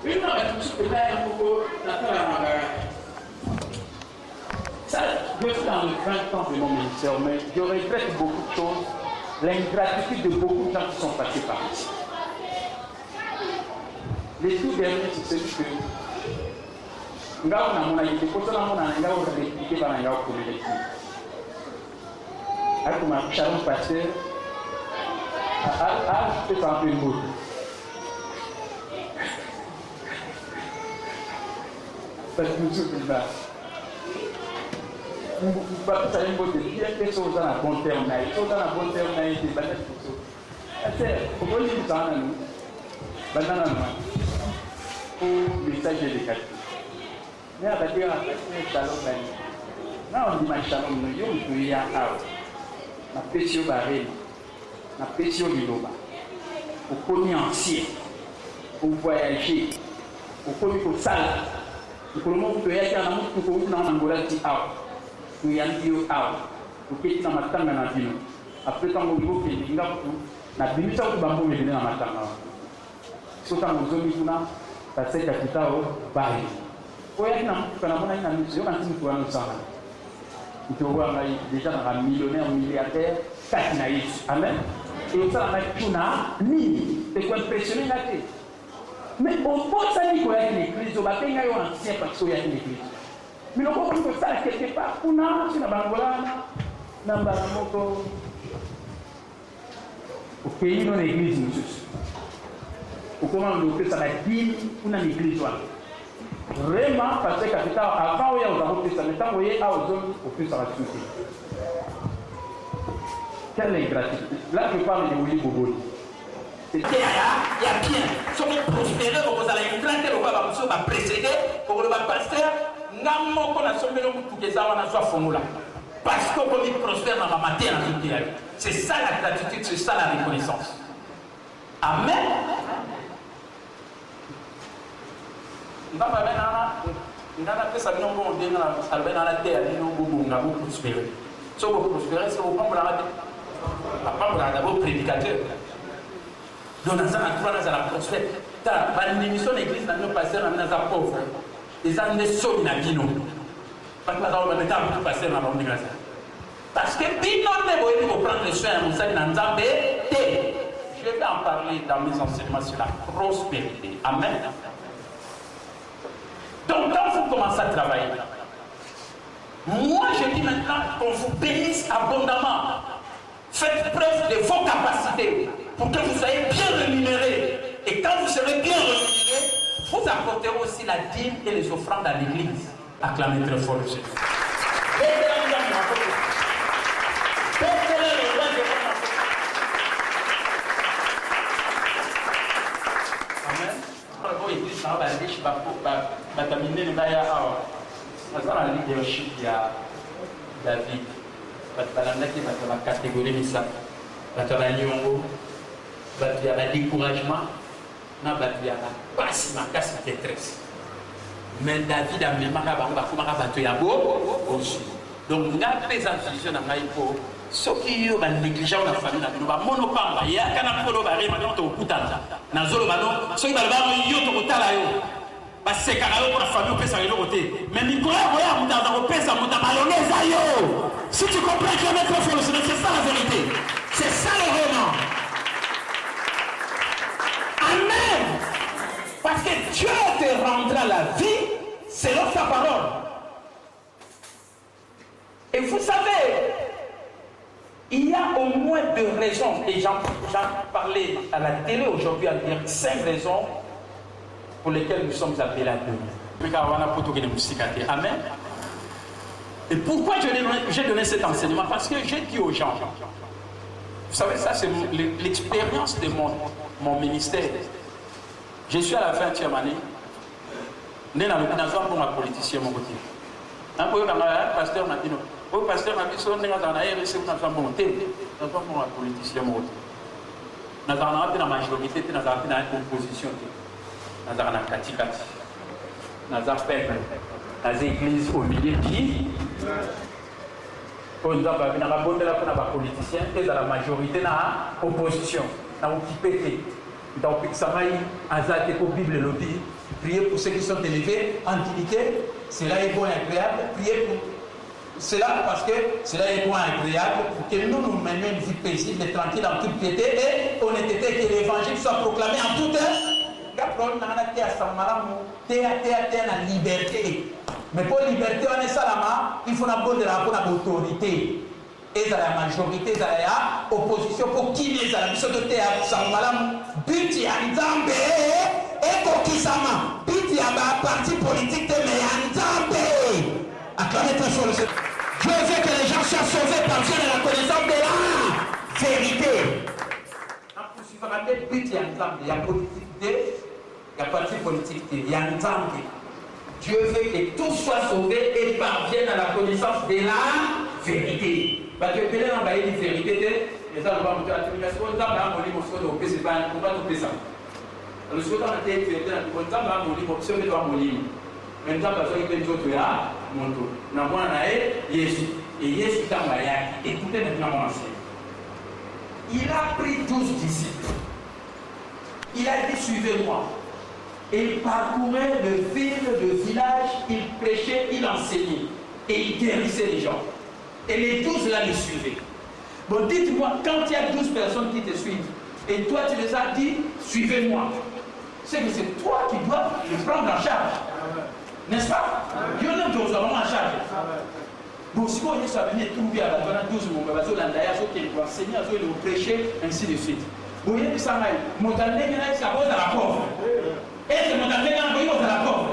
Une heure et tout ce que là, il faut ça, je suis dans le 20 ans de mon ministère, mais je regrette beaucoup de choses. L'ingratitude de beaucoup de gens qui sont passés par ici. Les tout derniers, c'est celui que nous avons été pour ça, nous avons répliqué par un gars pour les lectures. Alors, comme un chalon pasteur, je peux faire un peu de mots. Parce que nous sommes là. Nous ne pouvons pas faire un mot de dire que les choses dans la bonne terme, les choses dans la bonne terme, les choses dans la bonne terme. C'est pourquoi nous sommes là. Pour le message de l'éducation. Mais à partir de shalom, on dit ma shalom, nous avons na pesio barré, na pesio liloba. Pour connaître ancien, pour voyager, pour connaître salle, pour le monde où il y a un monde pour qu'on a un Angola qui a, pour y aller au a, pour qu'il y ait un matin dans la ville. Après tant que vous avez dit na bimisa ku bambo me na matanga. Sota muzoni kuna passer capital bari. Oya na kana mona ina mission quand tu vois nous ça. Tu vois là déjà dans un millionnaire milliardaire Katinaïs. Amen. Et ça va tuna ni c'est quoi impressionné là. Mais au fond ça dit quoi l'église au baptême yo ancien parce qu'il y a une église. Mais le coup que ça quelque part kuna sina bangola na mbaramoto. Au pays dans l'église monsieur. Au comment on ça va dire une église là. Vraiment parce que capital avant il y a aux avons ça mais tant vous voyez à aux zones au plus ça va suffire. Quelle ingratitude. Là je parle de Willy Bobo. C'est il y a bien si on prospérer vous allez implanter le baba monsieur va précéder pour le pasteur ngamo ko na sombelo mutugeza wana soit formula. Parce que comme il prospère dans la matière en tout cas. C'est ça la gratitude, c'est ça la reconnaissance. Amen. Nous avons fait ça, nous avons dit dans la terre, nous avons prospéré. Si vous prospérez, c'est vous prendre la d'abord prédicateur. Donc, nous avons la prospère. Dans l'émission de l'église, nous avons passé dans la pauvre. Les gens ne sont pas là. Parce que nous avons passé dans la grâce. Parce que Bino ne veut pas prendre soin de Moussa Nanzambe. Je vais en parler dans mes enseignements sur la prospérité. Amen. Donc, quand vous commencez à travailler, moi je dis maintenant qu'on vous bénisse abondamment. Faites preuve de vos capacités pour que vous soyez bien rémunérés. Et quand vous serez bien rémunérés, vous apporterez aussi la dîme et les offrandes à l'église. Acclamez très fort le Seigneur. Leadership David, la catégorie de ça, la découragement, la passe, ma casse, ma détresse. Mais David a même pas battu à beau aussi. Donc, il y a des institutions dans l'Aïpo. Ce qui est négligent dans la famille, il y a des monopambes, il y a des monopambes, il y a des monopambes, il y a des monopambes, il y a des monopambes, parce que pour la famille, on peut s'arrêter côté. Mais il y a des mayonnaise. Si tu comprends que le maître faut le c'est ça la vérité. C'est ça le roman. Amen. Parce que Dieu te rendra la vie selon sa parole. Et vous savez, il y a au moins 2 raisons, et j'en parlais à la télé aujourd'hui à dire 5 raisons pour lesquelles nous sommes appelés à Dieu. Amen. Et pourquoi j'ai donné cet enseignement? Parce que j'ai dit aux gens, vous savez, ça c'est l'expérience de mon ministère. Je suis à la 20e année. Je suis un politicien. Un pasteur m'a dit non. Le pasteur m'a dit que je suis un politicien. Nous avons la majorité, nous avons l'opposition. Nous avons la katikati. Nous avons peuple. Nous avons l'église au milieu qui. Nous avons la politicien et la majorité dans l'opposition. Nous avons occupé. Donc, ça va y pour Bible le dit. Priez pour ceux qui sont élevés, antiniqués. Cela est bon et agréable. Priez pour cela parce que cela est bon et agréable pour que nous menions une vie paisible et tranquille en toute piété et honnêteté, que l'évangile soit proclamé en toute la liberté. Mais pour la liberté, on est salama, il faut la bonne autorité. Et la majorité, la opposition pour qui les a mis de terre, but ya nzambe et pour qui ça m'a but ya parti politique de nzambe. Acclamez très fort le Seigneur. Je veux que les gens soient sauvés par Dieu de la connaissance de la vérité. But ya nzambe, il y a politique, il y a parti politique, il y a nzambe. Dieu veut que tous soient sauvés et parviennent à la connaissance de la vérité. Parce que Pédé n'a pas eu de vérité, mais ça ne va pas monter à la communication. On a un livre sur le PC, c'est pas un peu ça. Le second a été fait, on a un livre sur le livre. Maintenant, parce qu'il y a des choses là, mon tour. Nous avons un Jésus. Et Jésus est en Maya. Écoutez maintenant mon ancien. Il a pris 12 disciples. Il a dit suivez-moi. Et il parcourait de ville, de village, il prêchait, il enseignait. Et il guérissait les gens. Et les 12 là les suivaient. Bon, dites-moi, quand il y a 12 personnes qui te suivent, et toi tu les as dit, suivez-moi, c'est que c'est toi qui dois les prendre en charge. N'est-ce pas? Il y en a qui ont vraiment en charge. Bon, si vous voyez ça, venez trouver à la 12 mois, parce que l'andaya, qui est enseigné, qui est prêcher, ainsi de suite. Vous voyez que ça m'a dit, mon talent, ça pose à la pauvre. Et c'est mon talent, ça pose à la pauvre.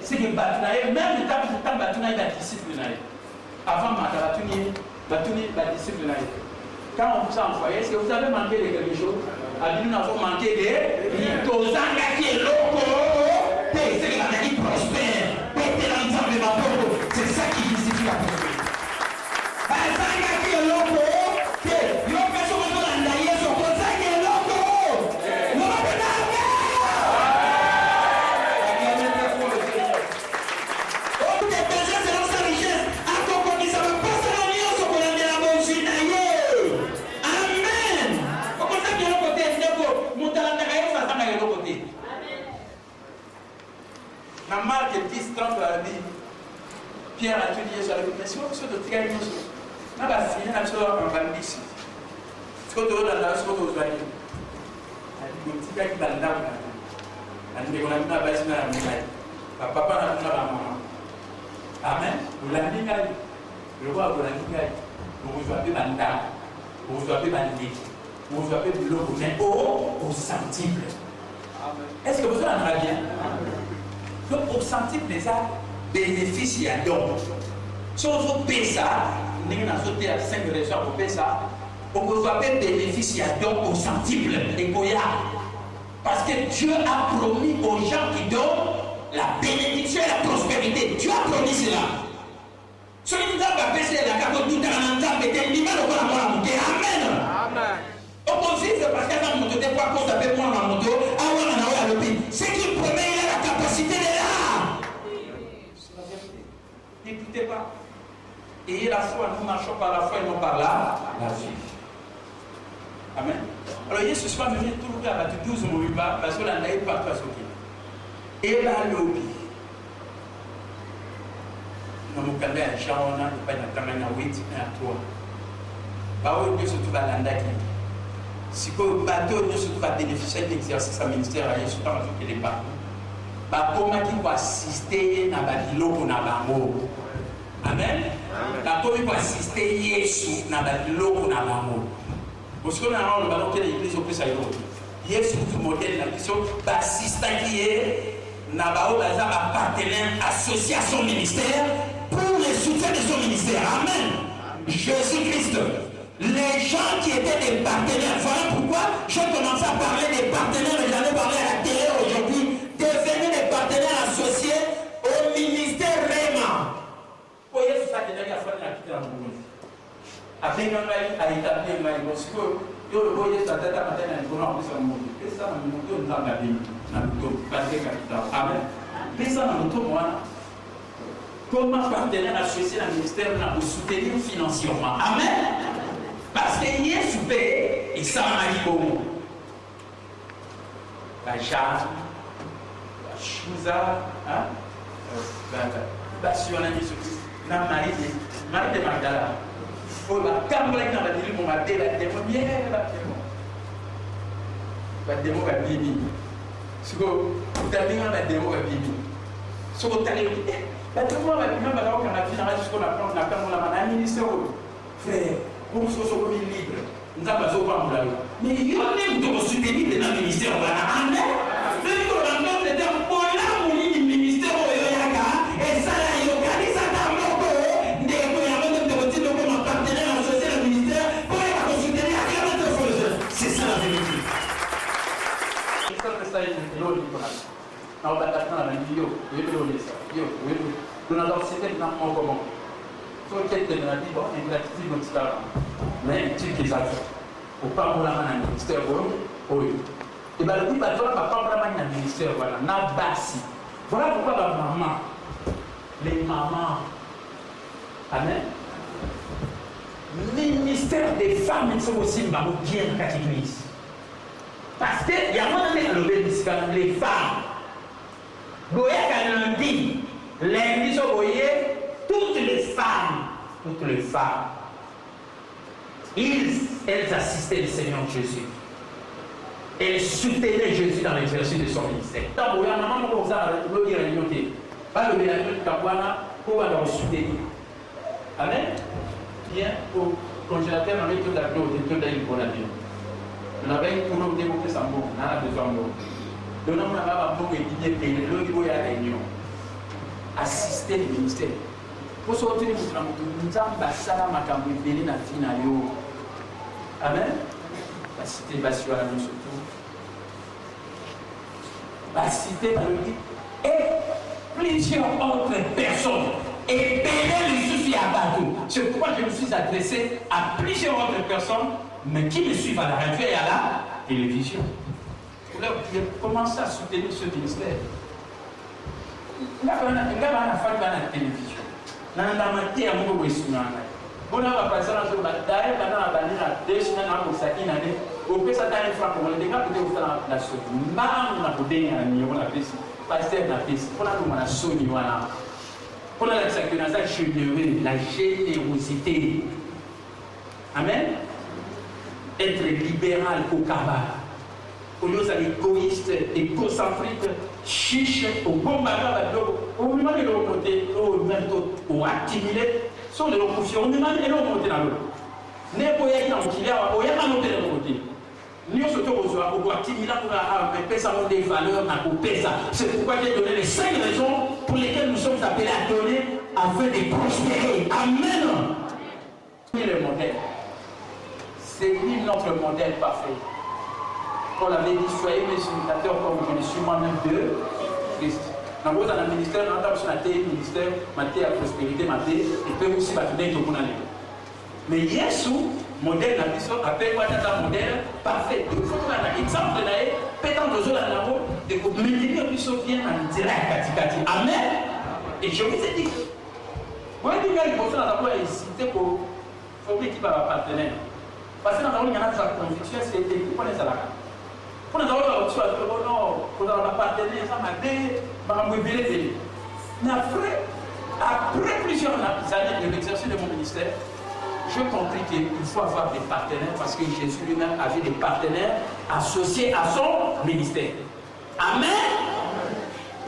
C'est que Batounaï, même le temps Batounaï, il a disciple. Avant Batounaï, disciple. Quand on vous a envoyé, est-ce que vous avez manqué de quelque chose? Nous avons manqué de Tozanga qui est loco. C'est que la vie prospère. C'est ça qui justifie la prospérité. Tozanga qui est loco. Dans Marc 10, 30 la Bible, Pierre a dit à la Bible, mais si vous êtes au tigre, vous avez signé la chose en bandit. Ce que vous avez dans la chose, vous avez dit, le tigre qui est dans l'âme, il dit, on a mis la base dans la montagne. Papa n'a pas la maman. Amen. Vous l'avez dit, le roi vous l'a dit, vous vous appelez bandit, vous vous appelez bandit, vous vous appelez de l'eau, vous êtes au centime. Est-ce que vous en avez bien? Donc, au centime déjà, bénéfice, il y a donc. Si on fait ça, on a sauté à 5 raisons pour faire ça, on peut faire bénéfice, il y a donc au centime. Et parce que Dieu a promis aux gens qui donnent la bénédiction et la prospérité. Dieu a promis cela. Ce qui nous a fait, c'est la carte de tout à Amen. Opposé, c'est parce qu'elle a monté des fois qu'on s'appelle moi dans la moto, c'est qu'il promet, il a la capacité de là. N'écoutez pas. Et la foi, nous marchons par la foi et non par la vie. Amen. Alors, Yesu soit mené tout le temps à 12 mois, parce que la naïve partout à ce qui. Et là, lobby. Nous avons parlé à Jean, on a pas de temps à 8 et à 3. Par où Dieu se trouve à l'andaki. Si le bateau Dieu se trouve à bénéficier de l'exercice à ministère à Yesu, tant qu'il est partout. Comment qui va assister à la biloko na bango. Amen. Comment il va assister Yesu na la biloko na bango. Parce qu'on a le ballon que l'église au plus à Yesu tout modèle la mission d'assistant qui est na bao baza ba partenaire associé à son ministère pour le soutien de son ministère. Amen. Jésus-Christ. Les gens qui étaient des partenaires, voilà pourquoi je commence à parler des partenaires, mais j'en ai parlé à la télé aujourd'hui, devenir des partenaires associés au ministère Réma. Vous voyez, c'est ça qui est fait dans la petite langue. Après, on a établi un maillot, parce que vous voyez, ça tête à matin, on a appris ça au monde. Et ça, on a la Bible, on a plutôt passé capital. Amen. Mais ça, on a tout moi. Comment partenaire associé dans le ministère pour soutenir financièrement. Amen. Parce que Yesu paye et ça m'a dit bon. La Jeanne, la Chouza, la Sion, la Marie de Magdala. Oh, la caméra qui m'a dit, on m'a dit la démon, bien la démon. La démon va bibi. Si vous avez la démon va bibi. Si vous avez la démon va bibi, on va finir jusqu'au lapin, on appelle la main, un ministère. Frère. Pour ce soit libre, nous n'avons pas besoin de là. Mais il y a même de soutenir dans le ministère. Amen. Mais pour la note, c'est un bon là, du ministère et ça, il organise à ta mort. Des gouvernements de voter comme partenaire associé au ministère pour les soutenir à rien de chose. C'est ça la vérité. C'est ça que ça est l'eau du courage. On va t'attendre à la vidéo. Vous voyez ça. Nous avons cité dans mon comment. Peut-être que nous avons dit, bon, ingratitude, notre talent. Mais tu les as fait. Au pas pour la main dans le ministère, oui. Et bien, le coup, il faut pas pour la main dans le ministère, voilà. N'a bassi. Voilà pourquoi la maman, les mamans, amen. Ministère des femmes, ils sont aussi bien catégorisés. Parce qu'il y a moins de les femmes. Goya lundi, lundi, vous voyez, toutes les femmes, elles assistaient le Seigneur Jésus. Elles soutenaient Jésus dans l'exercice de son ministère. Tant que maman, on va le réunion, pas le bénéfice de Kabwana pour leur soutenir. Amen. Bien, au congélateur, on met tout la clé au détour d'un coronavirus. On avait une couleur démocratie en bon, on a besoin de bon. Donc, on a besoin de bien, le à la réunion. Assister le ministère. Pour se retrouver dans le monde, nous avons makambu na fina yo. Amen. La cité basio à la surtout. La cité et plusieurs autres personnes. Et Bénin me suffit à bateau. C'est pourquoi je me suis adressé à plusieurs autres personnes, mais qui me suivent à la radio et à la télévision. J'ai commencé à soutenir ce ministère. Il y a la télévision. Dans la matière, on va se faire. On va passer dans le bataille, pendant la bannière, 2 semaines, on va se faire. On peut s'attendre une fois pour le dégât, on va faire la chose. Même on a pour des amis, on a fait ça. Pasteur n'a fait ça. On a fait la sonne, voilà. On a la générosité. Amen. Être libéral au cabal. Au lieu d'être égoïste, égocentrique, chiche, au bon bagage, au moment de l'autre côté, au accumuler, sur les confiants, au moment de l'autre côté dans l'autre. N'est pas y a qu'il y a, il y a un autre côté. Nous sommes au accumuler pour payer ça des valeurs, pour payer ça. C'est pourquoi j'ai donné les 5 raisons pour lesquelles nous sommes appelés à donner afin de prospérer. Amen. Le modèle. C'est lui notre modèle parfait. On l'avait dit, soyez mes imitateurs comme je le suis moi-même de Christ. Dans le ministère, on a le ministère, la prospérité, et puis aussi la tournée de mon année. Mais Yesu, modèle, la mission, appelle quoi un modèle parfait. Il faut qu'on ait un exemple de l'air, pétant de zone à la route, de maintenir le mission bien en direct. Amen. Et je vous ai dit, vous voyez, il faut hésiter pour former qui va partenaire. Parce que dans le cas de la conviction, c'est l'équipe qu'on est à la carte. Pour nous avoir reçu non, pour avoir partenaire, ça m'a dit, mais après plusieurs années de l'exercice de mon ministère, je compris qu'il faut avoir des partenaires parce que Jésus lui-même avait des partenaires associés à son ministère. Amen.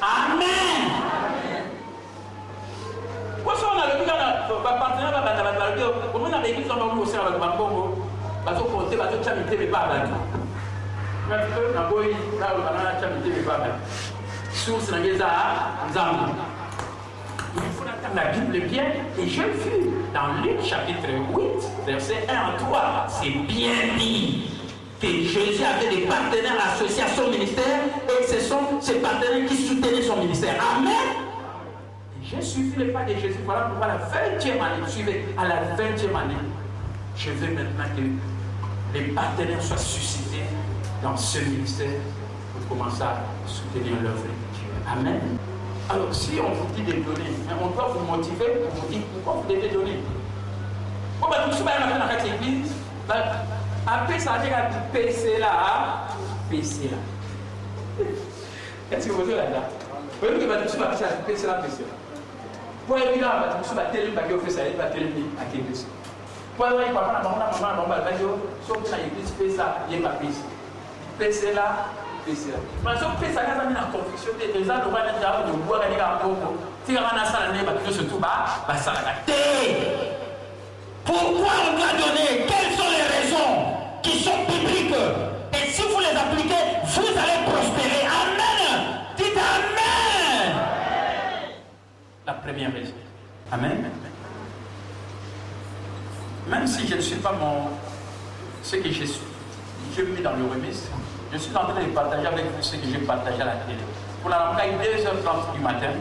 Amen. Pourquoi on a le but d'un partenaire, on a l'église dans le aussi avec Bango, parce qu'on comptait, parce que tu n'as pas battu. Mais tu n'as pas eu, là, on a pas battu. Source dans les armes. Il faut attendre la Bible bien, et je vis dans Luc chapitre 8, verset 1 à 3, c'est bien dit que Jésus avait des partenaires associés à son ministère et ce sont ces partenaires qui soutenaient son ministère. Amen. J'ai suivi les pas de Jésus, voilà pourquoi la 20e année, suivez, à la 20e année, je veux maintenant que les partenaires soient suscités dans ce ministère pour commencer à soutenir l'œuvre de Dieu. Amen. Alors, si on vous dit des données, on doit vous motiver pour vous dire pourquoi vous devez donner. Bon, bah, tout ce que vous dans cette église, après ça, j'ai dit PC là, PC là. Qu'est-ce que vous voulez là-dedans? Vous voyez que tout ce que vous avez PC là, PC là. Pour être là, tout ce que vous avez télé, vous fait ça, vous avez télé à l'église. Pour être là, il va faire la maman, vous allez sauf que l'église fait ça, il n'y a pas PC. PC là. Mais si on fait ça, il y a une conviction des gens qui vont boire et si on a ça, surtout, ça va. Pourquoi on doit donner? Quelles sont les raisons qui sont bibliques? Et si vous les appliquez, vous allez prospérer. Amen. Dites Amen. La première raison. Amen. Même si je ne suis pas ce que je suis, je me mets dans le remise. Je suis en train de partager avec vous ce que j'ai partagé à la télé. Pour la rencontre, 2h30 du matin,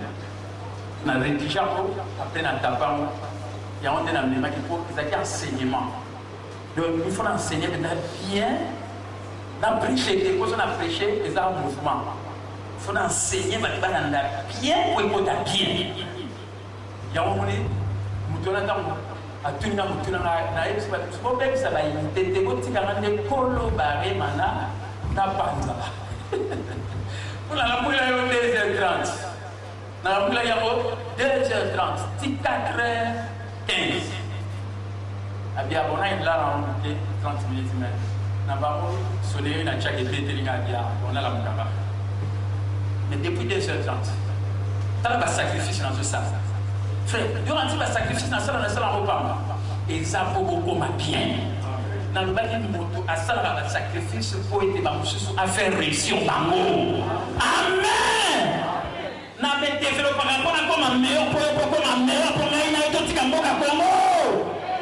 on a rédigé après un tapant, il y a un élément qui faut qu'ils aient enseignement. Donc, il faut enseigner bien, dans prêcher, quand on a prêché, ils ont un mouvement. Il faut enseigner bien pour écouter bien. Il y a un moment, nous donnons à tout le monde, nous donnons à tout le monde, ça va éviter de collaborer maintenant. N'a pas de pour la poule, il y a 2h30. Dans la poule, il y a 2h30. 4h15. Et bien, on a une là, on a 30 minutes. On a sonné une attaque et on a la moukaba. Mais depuis 2h30, ça va sacrifice dans ce salle. Frère, durant ce sacrifice dans ce salle, on a repas. Et ça vaut beaucoup bien. Dans le bas de moto, à ça, on sacrifice pour aider à faire réussir au bango. Amen. N'a pas développé comme un meilleur pour un meilleur pour un meilleur pour un Congo.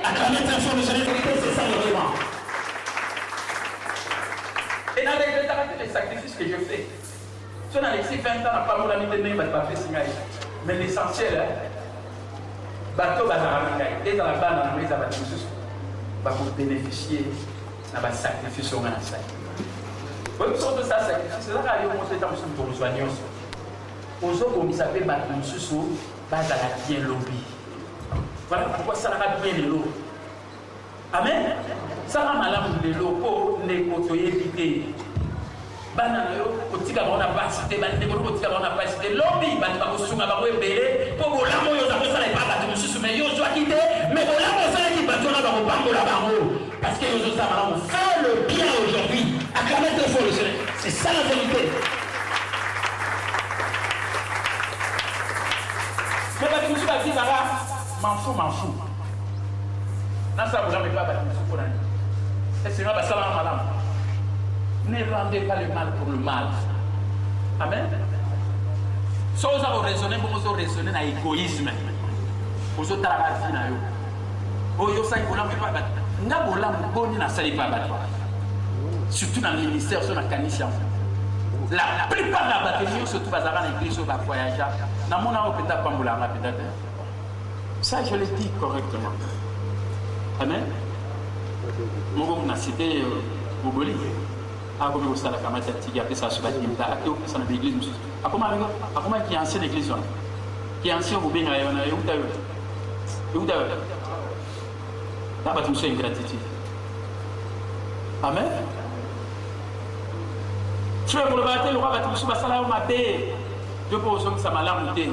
Acclamer très fort le Seigneur, c'est ça le vraiment. Et dans les sacrifices que je fais, si on a laissé 20 ans, on n'a pas voulu la mise de main, pas fait signal. Mais l'essentiel, bateau, dès dans la bande, on a mis à battre pour bénéficier de la sacrifice au Manasai. Une sorte de sacrifice, c'est là qu'on a montré pour nous soigner. Aux autres, on s'appelle Baton Susso, base à la bien lobby. Voilà pourquoi ça va bien l'eau. Amen. Ça va mal de l'eau pour les côtoyer éviter. Banano, petit on n'a pas cité, petit on n'a pas cité, lobby, pas pour soumettre, pas pour ébélé, pour que l'amour, ils ont ça, les pas Baton Susso, mais ils ont quitté, mais pour l'amour, ça, ils ont pas pour bango la bango. Parce que ils ont ça, on fait le bien aujourd'hui. Acclamez très fort le Seigneur. C'est ça la vérité. Mais Baton Susso, va dire, m'en fous. Dans ça, vous n'avez pas Baton Susso pour l'année. Et c'est pas ça, madame. Ne rendez pas le mal pour le mal. Amen. Si vous avez raisonné, vous avez raisonné dans l'égoïsme. Vous avez travaillé dans vous surtout dans le ministère, sur la canisse. La plupart de la bataille, surtout dans l'église, sur la voyage, dans mon âme, peut-être. Ça, je le dis correctement. Amen. Moi, on a cité Boboli. Comme vous savez, la caméra après ça sur la Bible, après vous ça dans l'église. Comment qui est ancien l'église, qui est ancien vous bien, Écoutez, là, tu me fais une gratitude. Amen. Frère, pour le bâtir, le roi va te dire, ça m'a payé. Je pense que ça m'a l'amouré.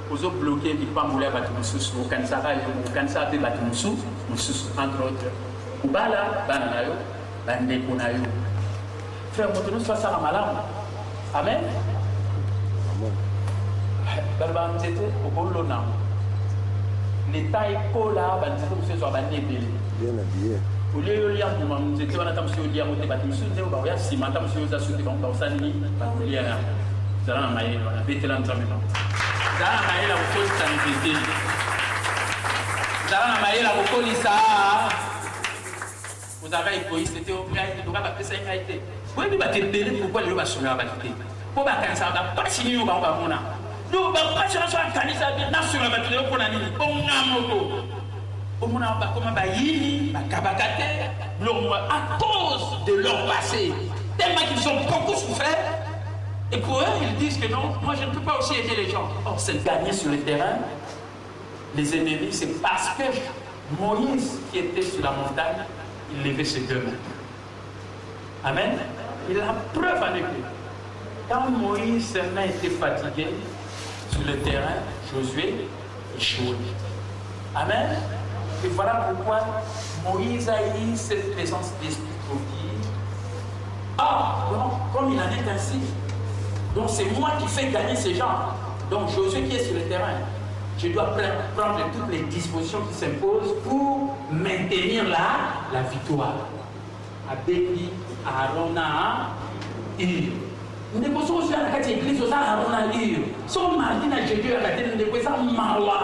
Aux autres bloqués, qui ne peuvent pas mouler à Batumoussous, au Kansara, au Kansara de Batumoussous, entre autres. Ou Bala, Bananayo, Bandekonayo. Frère, maintenant, soit ça m'a l'amour. Amen. Balba, c'était au Bolona. L'État est là, c'est soit banné belé. Bien habillé. Au lieu de lire, nous étions en train de dire que Batumoussous, nous avons dit, si madame, si vous avez sauté dans le Sani, vous lire. Vous allez en mailler, on a bêté l'entraînement. Vous allez en mailler la boucle sanité. Vous allez en mailler la boucle ça. Vous avez égoïste, c'était au moins, il doit pas ça une été. Vous pouvez pas te délai pourquoi les gens sont là. Pour pas qu'un ça va pas signer au bas on a. Nous va pas sur la canisa bien sur la batterie pour la nuit. On a moto. On a pas comment bailler, bakabakate, à cause de leur passé. Tellement qu'ils ont beaucoup souffert. Et pour eux, ils disent que non, moi je ne peux pas aussi aider les gens. Or, c'est gagner sur le terrain, les ennemis, c'est parce que Moïse, qui était sur la montagne, il levait ses deux mains. Amen. Il a la preuve avec lui. Quand Moïse, ses mains étaient fatiguées, sur le terrain, Josué échouait. Amen. Et voilà pourquoi Moïse a eu cette présence d'esprit pour dire, ah, non, comme il en est ainsi. Donc c'est moi qui fais gagner ces gens. Donc Josué qui est sur le terrain, je dois prendre toutes les dispositions qui s'imposent pour maintenir la victoire. Abébi, Arona, Ir. Nous ne pouvons pas faire la église aux Arona, Ir. Son mardi n'a Jésus à la tête, nous ne pouvons pas Mawa.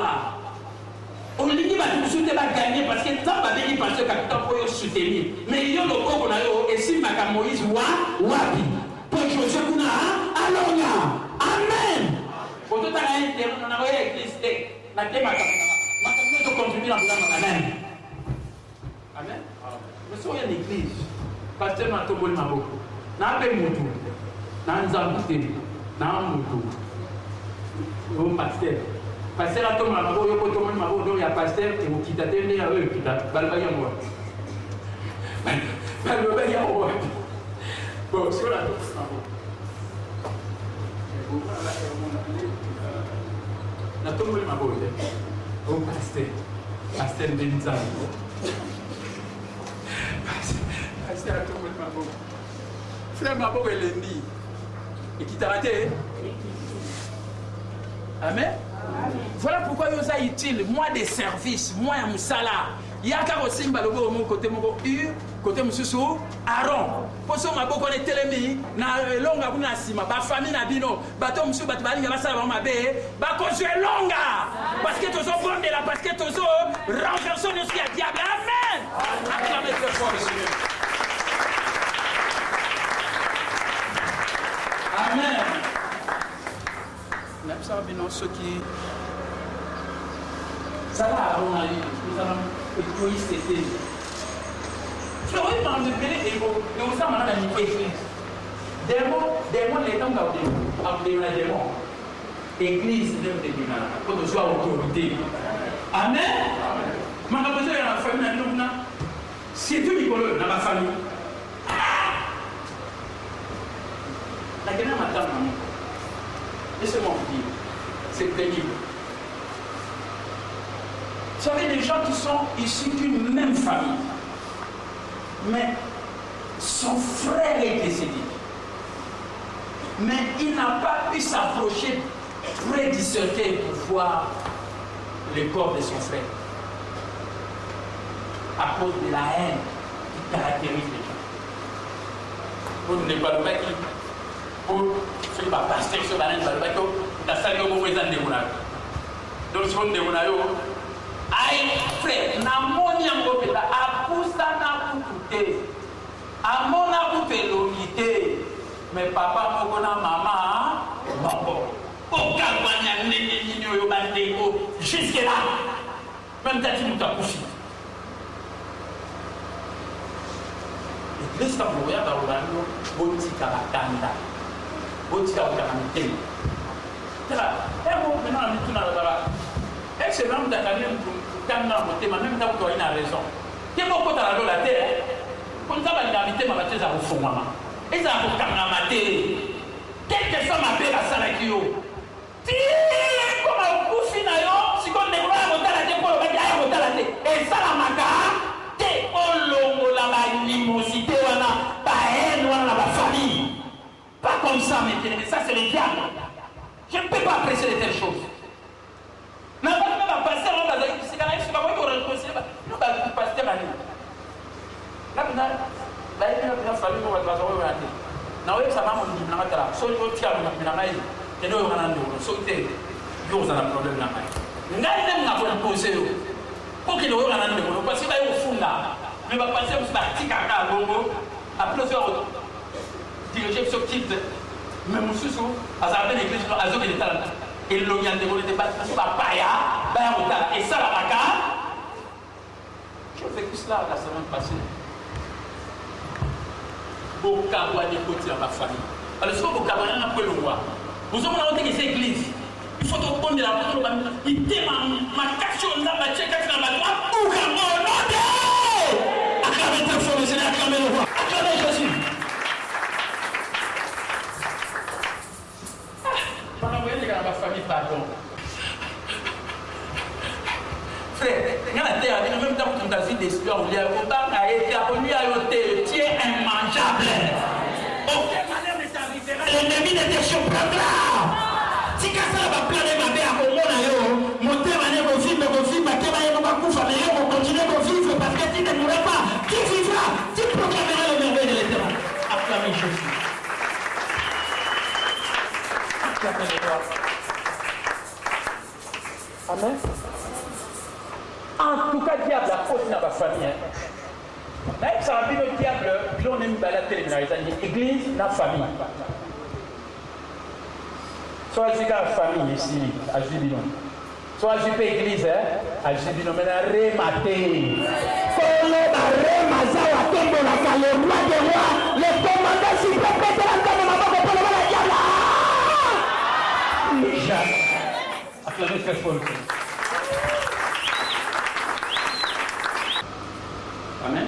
On lui dit que tu vas gagner parce que ça va venir parce que tu peux soutenir. Mais il y a le corps qu'on a et si ma Moïse wapi. Pour Josué qu'on a, alors là, amen. Pour tout à l'heure, on a l'église, la thème à contribuer dans le amen. Amen. Nous sommes une église. Pasteur n'a pas de mabo. N'a pas de moutou. N'a pas de moutou. N'a pas de moutou. Pasteur. Pasteur a tout le mabo. Il y a tout le mabo. Donc il y a pasteur et vous quittez les à eux. Balbaya moi. Balbaya moi. Bon, sur la douce, la tombe de ma boule. Oh, pasteur Benzan. Pasteur, la tombe de ma boule. Frère, ma boule est lundi. Et qui t'a raté? Amen. Voilà pourquoi il est utile, moi des services, moi un moussala. Il y a qu'à aussi mbalobo mon côté mon côté monsieur Aaron. Pour ça ma beaucoup on est télémi na longa kuna sima ba famille na bino bato monsieur bato bali ngala sala ba be ba cause longa parce que tous on de la parce que tous renverser nous qui a diable. Amen. Acclamez très fort le Seigneur. Amen. Même ça bino ceux qui ça va Aaron ali nous allons égoïste était. Florent parle de Bélé et vous savez maintenant dans l'église. Démon les temps appelés la démon. Église de démon. Pour que soit autorité. Amen. Ma besoin de la famille là. C'est tout Nicolas dans ma famille. La gueule m'attend maman. Laissez-moi vous dire, c'est pénible. Vous savez, des gens qui sont issus d'une même famille, mais son frère est décédé. Mais il n'a pas pu s'approcher près du cercueil pour voir le corps de son frère. À cause de la haine qui caractérise les gens. Vous ne pas le mec pour faire ma pasteur sur la haine, tu as sali au mauvais an de Mouna. Donc, si on est Mouna, aïe, frère, n'a mon yango peta, a poussa n'a pouté, a mon a pouté l'unité, mais papa m'a maman, maman, au calvania n'est au bandégo, jusque là, même t'as dit nous t'as couché. L'église quand vous voyez dans le bando, botika batanda, botika batanda. Et bon, maintenant on est tout dans le baba. c'est même d'accord, même temps où il a raison. Il y a beaucoup de la terre. Quand ça va l'inviter, ma bâtisse à fond, maman. Et ça va pour télé. Quelle que soit ma belle à Salakio. Si, comme un coup final, si on est là, on a la tête pour le bagage, on a la tête. Et ça, la maca, t'es au long de l'animosité, on a pas haine, on a la famille. Pas comme ça, mais ça, c'est le diable. Je ne peux pas apprécier de telles choses. Mais on va passer, on va dire que c'est quand même, c'est pas moi qui aurais le conseil, on va passer ma vie. Là, la famille, on va passer. Na wewe sababu ni mna matala so yo tia mna mai ndio ngana ndio so te yo za problem na mai ngai nem na kwa conseil ko ki ndio ngana ndio parce que ba yo funda mais ba passer au tika ka bongo après ça diriger ce type mais mususu azabe l'église no azo que talent et lo nyande ko te pas ba paya ba ngota et ça la maka je fais tout cela la semaine passée. Bokawa des côtés à ma famille. Alors, si vous avez un peu le roi, vous avez des églises. Il faut que la photo de il dit ma question là, ma tchèque, ma droite, ou comme on a acclamez ta foi, le Seigneur, acclamez le roi. Acclamez Jésus. Pendant que vous avez ma famille, pardon. Frère, il y a la terre, en même temps que tu as vu des espions, il y a été abonné à l'hôtel, tu es immangeable. Aucune manière ne t'arrivera, l'ennemi ne te surprendra. Si quelqu'un va planer ma mère au monde, mon terre va vivre, ma terre va couper, mais on va continuer à vivre parce que tu ne mourras pas. Tu vivras, tu proclameras le merveille de l'éternel. Acclamez Jésus. Acclamez le roi. Amen. En tout cas, diable a posé dans ma famille. Là, ça a vu le diable, puis on aime la télé, l'église, la famille. Soit je la famille ici, à Jubino. Soit je peux l'église, à Jubino, mais la rematé. Le roi des rois, le commandant suprême de la table de ma mort, pour le diable. Jamais. Acclamez très fort. Amen.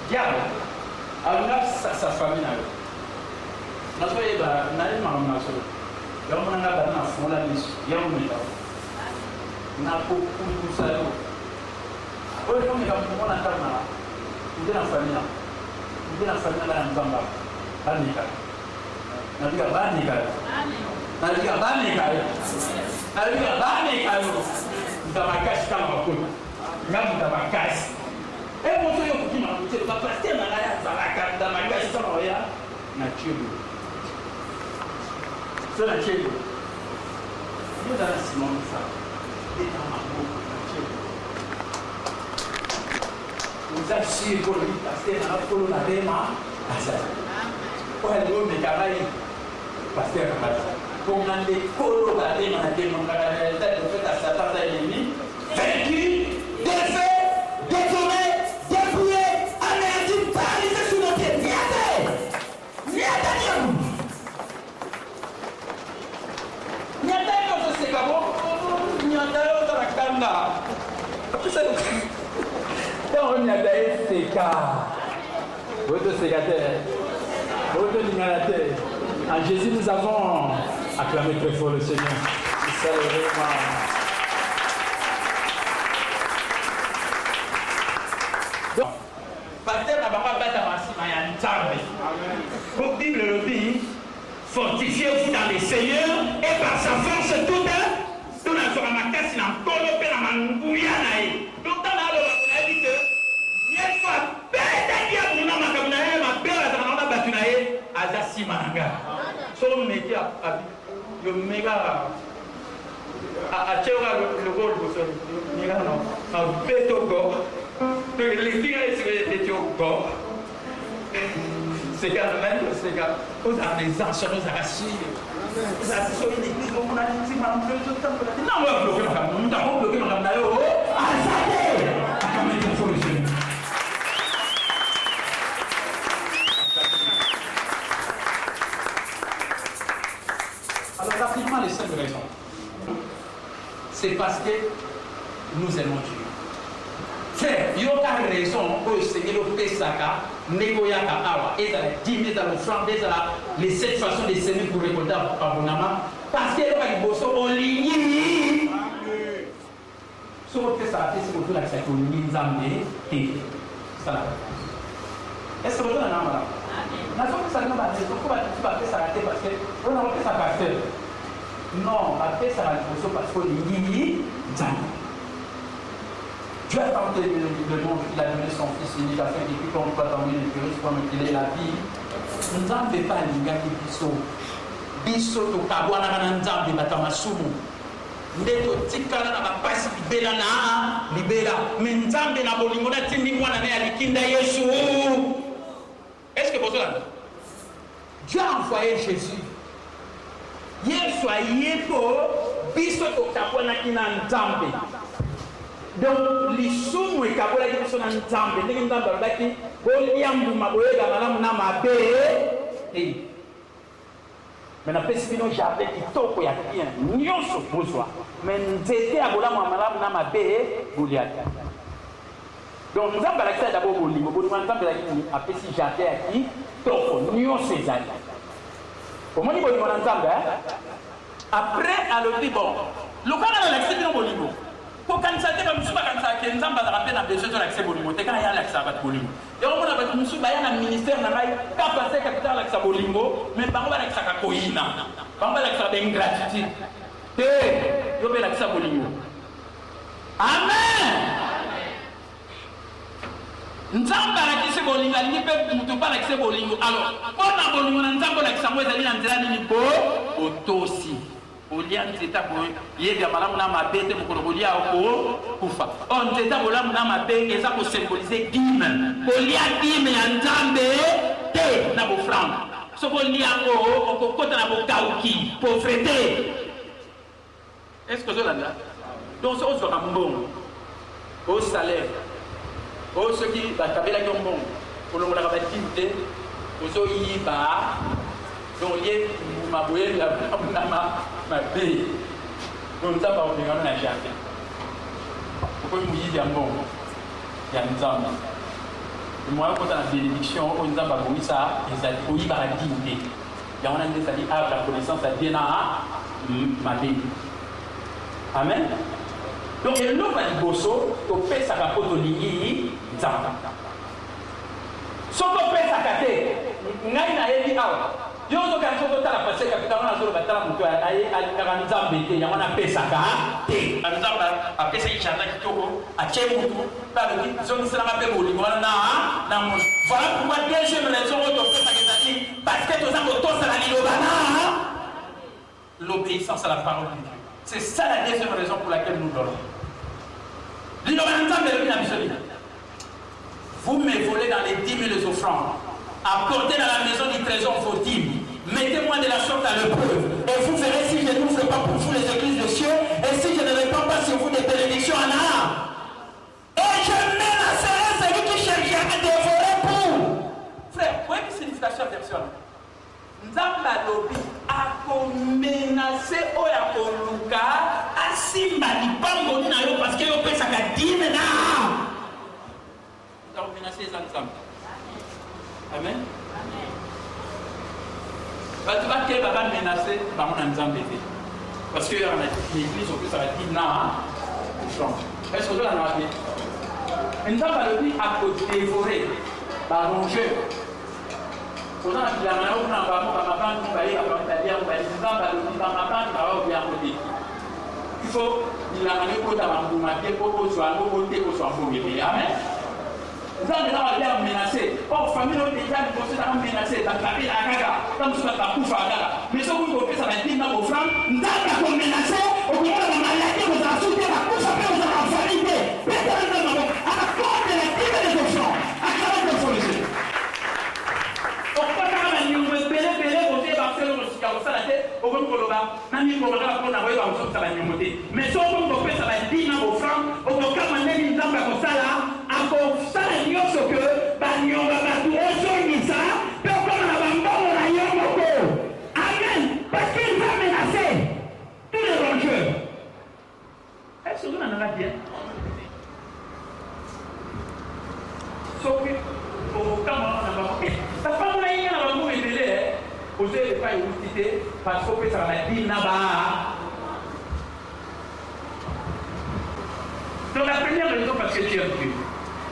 Diable, alors sa famille là. Nous sommes là, nous allons nous assurer. Nous allons nous faire la liste. Nous allons nous faire. Nous allons nous faire. Nous allons nous faire. Nous allons nous faire. Nous allons nous famille là. Nous allons nous famille là. Nous allons nous faire. Nous allons nous faire. Nous allons nous faire. Nous allons nous faire. Nous allons nous faire. Et moi, je vais vous passer dans la question nature. C'est la nature. Nous allons Simon ça. Et dans ma bouche, nature. Nous assurons pour le pasteur dans la polo la déma. Pour aller au mécanisme, pasteur pour demander polo la déma, la déma, la tête de fait à Satan l'ennemi, vaincu, défait, détourné. En Jésus, nous avons acclamé très fort le Seigneur. Pasteur n'a pas battu à ma pour Bible le dit, fortifiez-vous dans les seigneurs et par sa force toute. Tout la sera ma casse n'a pas le père à ma ngouillanaï. Donc, dans la loi, on a dit que, une fois, peut-être qu'il y a ma cabinet, ma père, la batunaï, Azasi Manga. Son métier le méga. À Tchéra, le rôle de ce méga, non, un bétogo. Les filles, c'est au corps. C'est quand même, c'est quand vous avez des anciens, vous avez assis. Vous avez assis sur une église, vous avez dit, non, on va bloquer ma femme. Nous avons bloqué ma femme d'ailleurs. Azadé! Acclamez une fois le Seigneur. Alors, rapidement, les 5 raisons. C'est parce que nous aimons Dieu. Frère, il y a raison pour le Seigneur de Pesaka, Negoyaka Awa, et les 10 000 francs, les 7 façons de semer pour récolter abondamment, parce qu'il y a des bosses en ligne. Si vous faites ça, c'est pour tout l'accès pour l'île Zambé, et ça. Est-ce que vous avez un nom là? N'a pas ça non, mais pourquoi tu vas faire ça rater parce que on a fait ça pasteur. Non, on va faire ça parce que l'île Zambé. Dieu a tenté le monde, il a donné son fils unique afin qu'il puisse tomber les virus comme il est la vie. Nous n'avons pas les gars qui biso. Biso to kabwana kana nzambe batamasumu. Ndeto tikala na bapasi libela na libela. Mais nzambe na bolingo na tindi mwana na alikinda Yesu. Est-ce que vous savez? Dieu a envoyé Jésus. Yesu a yepo biso to kabwana kina nzambe. Donc, les sous et kabola qui sont en ensemble, les gens dans le bâti, Boliambu Maboega, Madame Namabe, et mais après, si nous j'avais dit tout, il y a bien, nous sommes besoin, mais nous étions à Bolam, Madame Namabe, Boliak. Donc, nous avons accès d'abord au livre, nous avons après si j'avais acquis, nous sommes ces années. Comment on dit qu'on ensemble, après, à l'autre, bon, le cas de l'accès de nos livres. Pour quand ça te va nous pas quand ça que nous avons besoin de l'accès bolingo te quand il y a l'accès à bolingo et on a besoin nous ba na ministère na mai capacité capital l'accès bolingo mais par rapport à l'accès à koina par rapport à l'accès d'ingratitude te yo be l'accès bolingo amen nzamba la kise bolingo ni pe mutu pas l'accès bolingo alors on a bolingo na nzamba l'accès mo ezali na nzela ni bo otosi Olia nzeta boy yebya malamu na mabete mukolo bolia ko kufa on nzeta bolamu na mabe eza ko symboliser dîme bolia dîme ya nzambe te na bo franc so bolia ko okokota na bo kauki pauvreté. Est-ce que vous avez là donc ça on va mbongo au salaire au ce qui va tabela ko mbongo pour le la batinte ozo yiba donc lié ma boye la ma bé donc ça va on est na jamais pourquoi nous y a bon il y a nzamba moi quand on a bénédiction on nzamba boyi ça ils a boyi ba dignité il y a on a dit ça dit ah la connaissance a bien ma bé amen donc il nous va bosso to pe ça ka poto lingi nzamba soko pe ça ka te ngai na yebi awa yo to kan to tala passer capitaine na solo batala mutu ay alingaka nzambe te yango na pesaka te nzamba apesa ichata kitoko ache mutu ba bi zone sala pe boli wana na mo voilà pourquoi deuxième raison to pesa ketati parce que to zango to sala lilobana l'obéissance à la parole de Dieu. C'est ça la deuxième raison pour laquelle nous donnons. Lilobana nzambe le na bisoli. Vous me volez dans les 10 000 offrandes. Apportez dans la maison du trésor vos dîmes. Mettez-moi de la sorte à l'épreuve. Et vous verrez si je n'ouvre pas pour vous les églises de cieux. Et si je ne répands pas sur vous des bénédictions en âme. Et je menacerai celui qui cherchera à dévorer pour. Frère, vous voyez quelle signification version? Nzamba lobi a menacé o ya koluka asimba lipango na yo parce que yo pesa ka dîme na. Nous avons menacé les ensemble. Amen. Tu vas que va menacer par mon ensemble. Parce que l'église, au plus, ça va dire non. Est-ce que vous l'avez remarqué? Une femme va le dire à dévorer, par rongeur. Pendant que la main, on va ma femme, on va y avoir un italien, on va dire, on va le dire, ma femme, on va bien côté. Il faut, il a amené pour ta maman, pour soit un côté, pour soit un beau bébé. Amen. Nous allons bien menacer. Oh, famille, on est déjà menacé. La famille, la gaga. Comme ça, la pouffe à gaga. Mais ce que vous faites, ça va être dans vos flammes. Nous allons menacer. Au moment de la maladie, vous allez soutenir la pouffe à gaga, vous allez en famille. Personne ne va à la porte de la dîme des offrandes. À quel de fournisseur. Donc, quand on a dit, vous espérez, vous êtes parce que vous êtes la tête, au moment où vous avez pour la voie, ça va nous monter. Mais ce que vous faites, ça va être dit dans vos flammes. Au moment où vous avez dit, vous avez ça là. Ça nyonso que banyonga batu ozongisa pe okona bambongo na yo moko. Amen. Parce qu'il va menacer tous les rongeurs. Est-ce que vous en avez bien? Sauf que, au temps, on a pas. La femme là, il y a un moment où vous n'avez pas évité parce que ça va dire là-bas. Donc la première raison parce que tu es Dieu.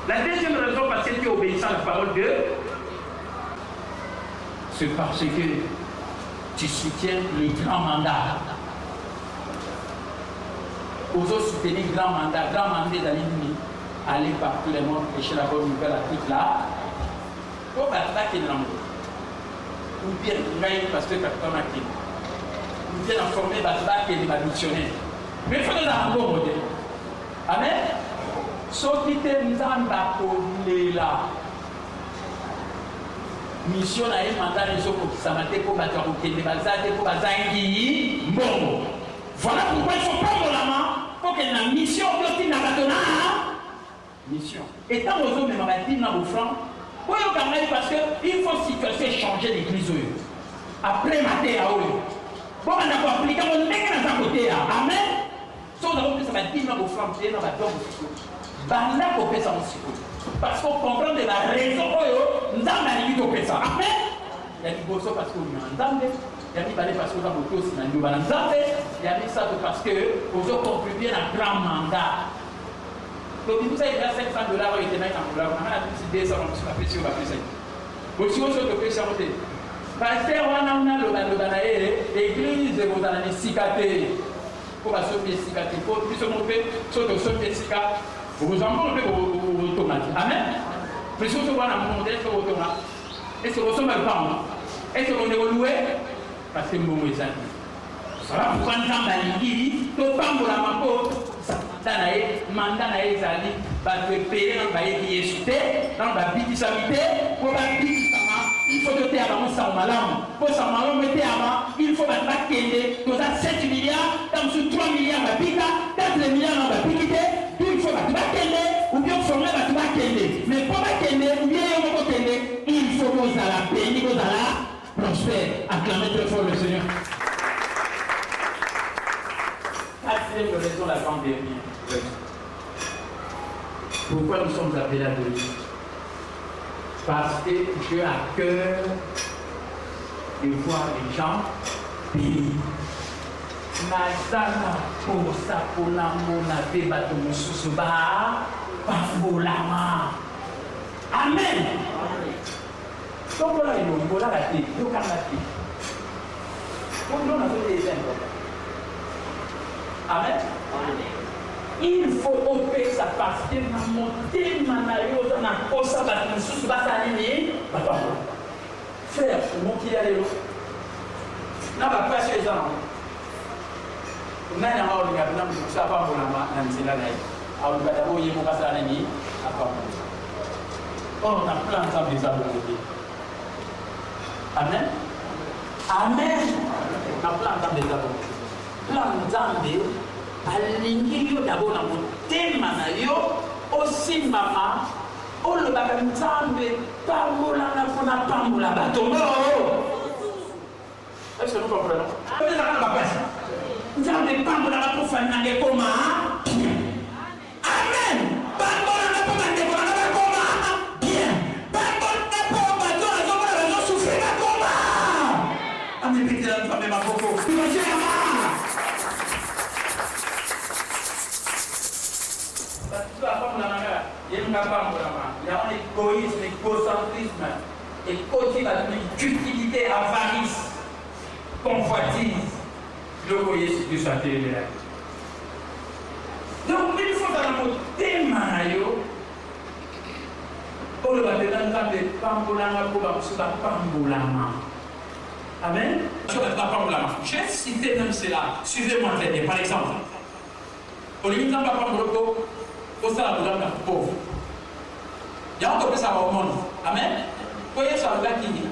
La deuxième raison parce que tu es obéissant à la parole de Dieu. C'est parce que tu soutiens les grands mandats. Vous soutenez les grands mandats d'Aline, aller partout le monde, prêcher la bonne nouvelle à toute là. Pour battre la Kénan. Ou bien, parce que quelqu'un a quitté. Ou bien, informer Batba qui est ma missionnaire. Mais il faut nous avoir un bon modèle. Amen. Sauf qui t'aime dans là. Mission à un mandat de Soko qui s'est maté pour battre au Kéné Bazade pour Bazangi. Bon. Voilà pourquoi il ne faut pas prendre la main pour que la mission qui n'a pas donné. Mission. Et tant aux hommes, ils m'ont dit, parce qu'il faut situation changer l'église. Après maté à eux. Bon, on a appliqué mon nez dans sa côté. Amen. Sauf que ça va dire dans vos frontières, dans la dôme. Banda pour faire ça aussi. Parce qu'on comprend de la raison nous avons dit ça. Amen. Il y a dit bosso parce qu'on est en Zambé. Il y a dit balé parce qu'on a voté aussi dans le Zambé. Il y a dit ça parce que vous avez contribué à un grand mandat. Donc, vous avez déjà $500 et des mecs en dollars. On a décidé ça, on a fait sur la prison. Aussi, on se fait chanter. Pasteur, on a le l'église, vous avez des cicatrices. Pour la sauver des cicatrices. Pour plus se montrer, sur le sauver des cicatrices. Vous vous en montez au tomate. Amen. Mais si vous avez un modèle sur le tomate, est-ce que vous sommes pas? Est-ce que vous est loué? Parce que vous êtes là. Ça va pour prendre un balingi, tout le temps pour la mapo. Mandat na ezali ba payer dans ba yésuté dans ba bitisalité pour ba bitisama il faut doter à sa malam pour sa malam meter à il faut ba kende nous a 7 milliards dans sur 3 milliards ba pika 4 milliards dans ba pikité il faut ba kende ou bien former ba kende mais pour ba kende ou bien on va kende il faut nous à la béni nous à la prospère acclamez très fort le Seigneur. Quatrième raison, la grande dernière. Pourquoi nous sommes appelés à Dieu? Parce que Dieu a cœur de voir les gens bénis. Nazana pour ça, pour l'amour, na débat de mon sous-bas, pas pour l'âme. Amen. Donc voilà, il y a la tête, il y a la tête. Pour nous, on a fait des exemples. Amen. Il faut opérer ça parce que dans mon thème, dans la cause, ça va nous sous s'aligner. Frère, mon qui est allé là. N'a pas passé les gens. On a un homme qui a dit que ça va pas pour la main, c'est là. Alors, on va d'abord y aller pour passer l'année. On a plein de des abonnés. Amen. Amen. On a plein de des abonnés. Plan Nzambe alingi yo d'abord na motema na yo osimbama olobaka Nzambe pambolanga mpona pambola bato. Est-ce que nous comprenons? Nzambe pambolanga mpo fananga ekoma amen. Pambolanga mpo bandeko nanga bakoma bien. Pambolanga mpo bato nazomona bazosufrir bakoma amepetela Nzambe maboko. Il y a un égoïsme, égocentrisme, et côté la cupidité, avarice, convoitise. Le voyez si tu sois télé. Donc, il faut dans le thème, pour le baptême de Pambolama, pour la Pambolama. Amen. J'ai cité même cela. Suivez-moi très bien. Par exemple, au limite, on va prendre le pot. Pour ça, la boulette pauvre. Il y a encore plus à au monde. Amen. Voyez ça, là qui dit,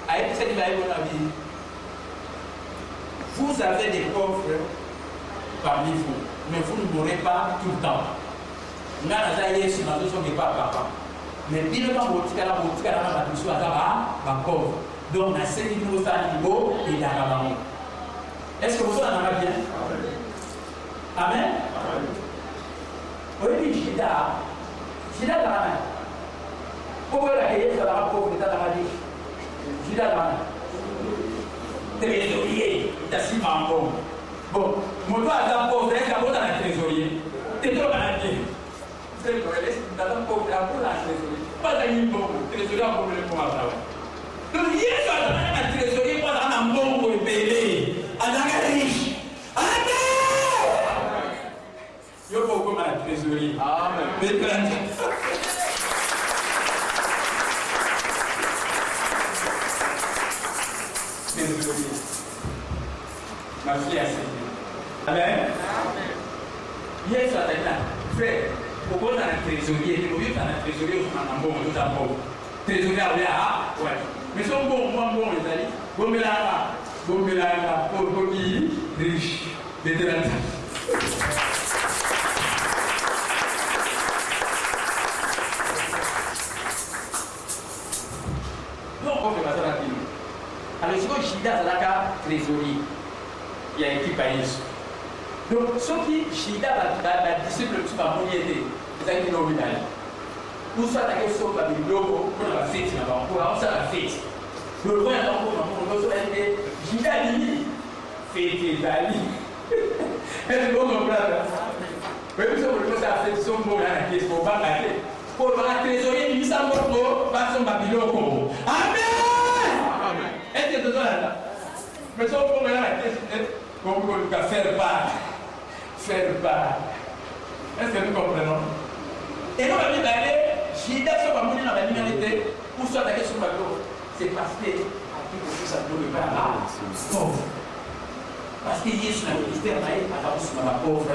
avec cette vie, vous avez des pauvres parmi vous, mais vous ne mourrez pas tout le temps. Nous avons des sur nous sommes pas papa. Mais bien quand vous êtes là, vous êtes là, vous êtes là, pauvre. Donc, on a 5 niveaux à niveau et il y a un Est-ce que vous êtes bien? Amen. Oui, Jida. Jida Dana. Pourquoi la Kayes va la pauvre d'État Dana? Jida Dana. Trésorier, t'as si mal bon. Bon, mon doigt à la pauvre, t'es d'abord dans la trésorier. T'es trop canadien. C'est le problème, dans la pauvre, t'es d'abord dans la trésorier. Pas d'un bon, trésorier a beaucoup de points à travailler. Donc, il y a un trésorier, pas dans un bon pour payer. À la riche. Yo faut comme la trésorerie. Amen. Trésorerie. Ma fille a signé. Amen. Hier, ça t'a dit, frère, pourquoi dans la trésorerie? Au lieu dans la trésorerie, on a un bon, tout à bon. Trésorerie, ouais. Mais son bon, les amis. Bon, mais là, pour qui riche, des délantages. Alors, si on Jida Zalaka trésorier, il y a une équipe à Yesu. Donc, ceux qui Jida va disciple de la moyenneté, vous avez dit non, vous allez. Ou soit la question de la logo, pour la fête, pour la fête. Le roi est en cours, on doit se dire Jida Lili, fête et Dali. Est-ce que vous comprenez? Même si on veut faire fête, son mot là, qui est pour pas gâter. Pour le trésorier, il s'en va pour son babylone. Amen! Est-ce que tu as là? Mais si on peut faire part. Est-ce que nous comprenons? Et nous, on va dire, j'ai dit que dans la minorité, ou soit d'aller sur le bateau, c'est parce que ça ne peut pas pauvre. Parce qu'il y a sur la ministère, on a pauvre.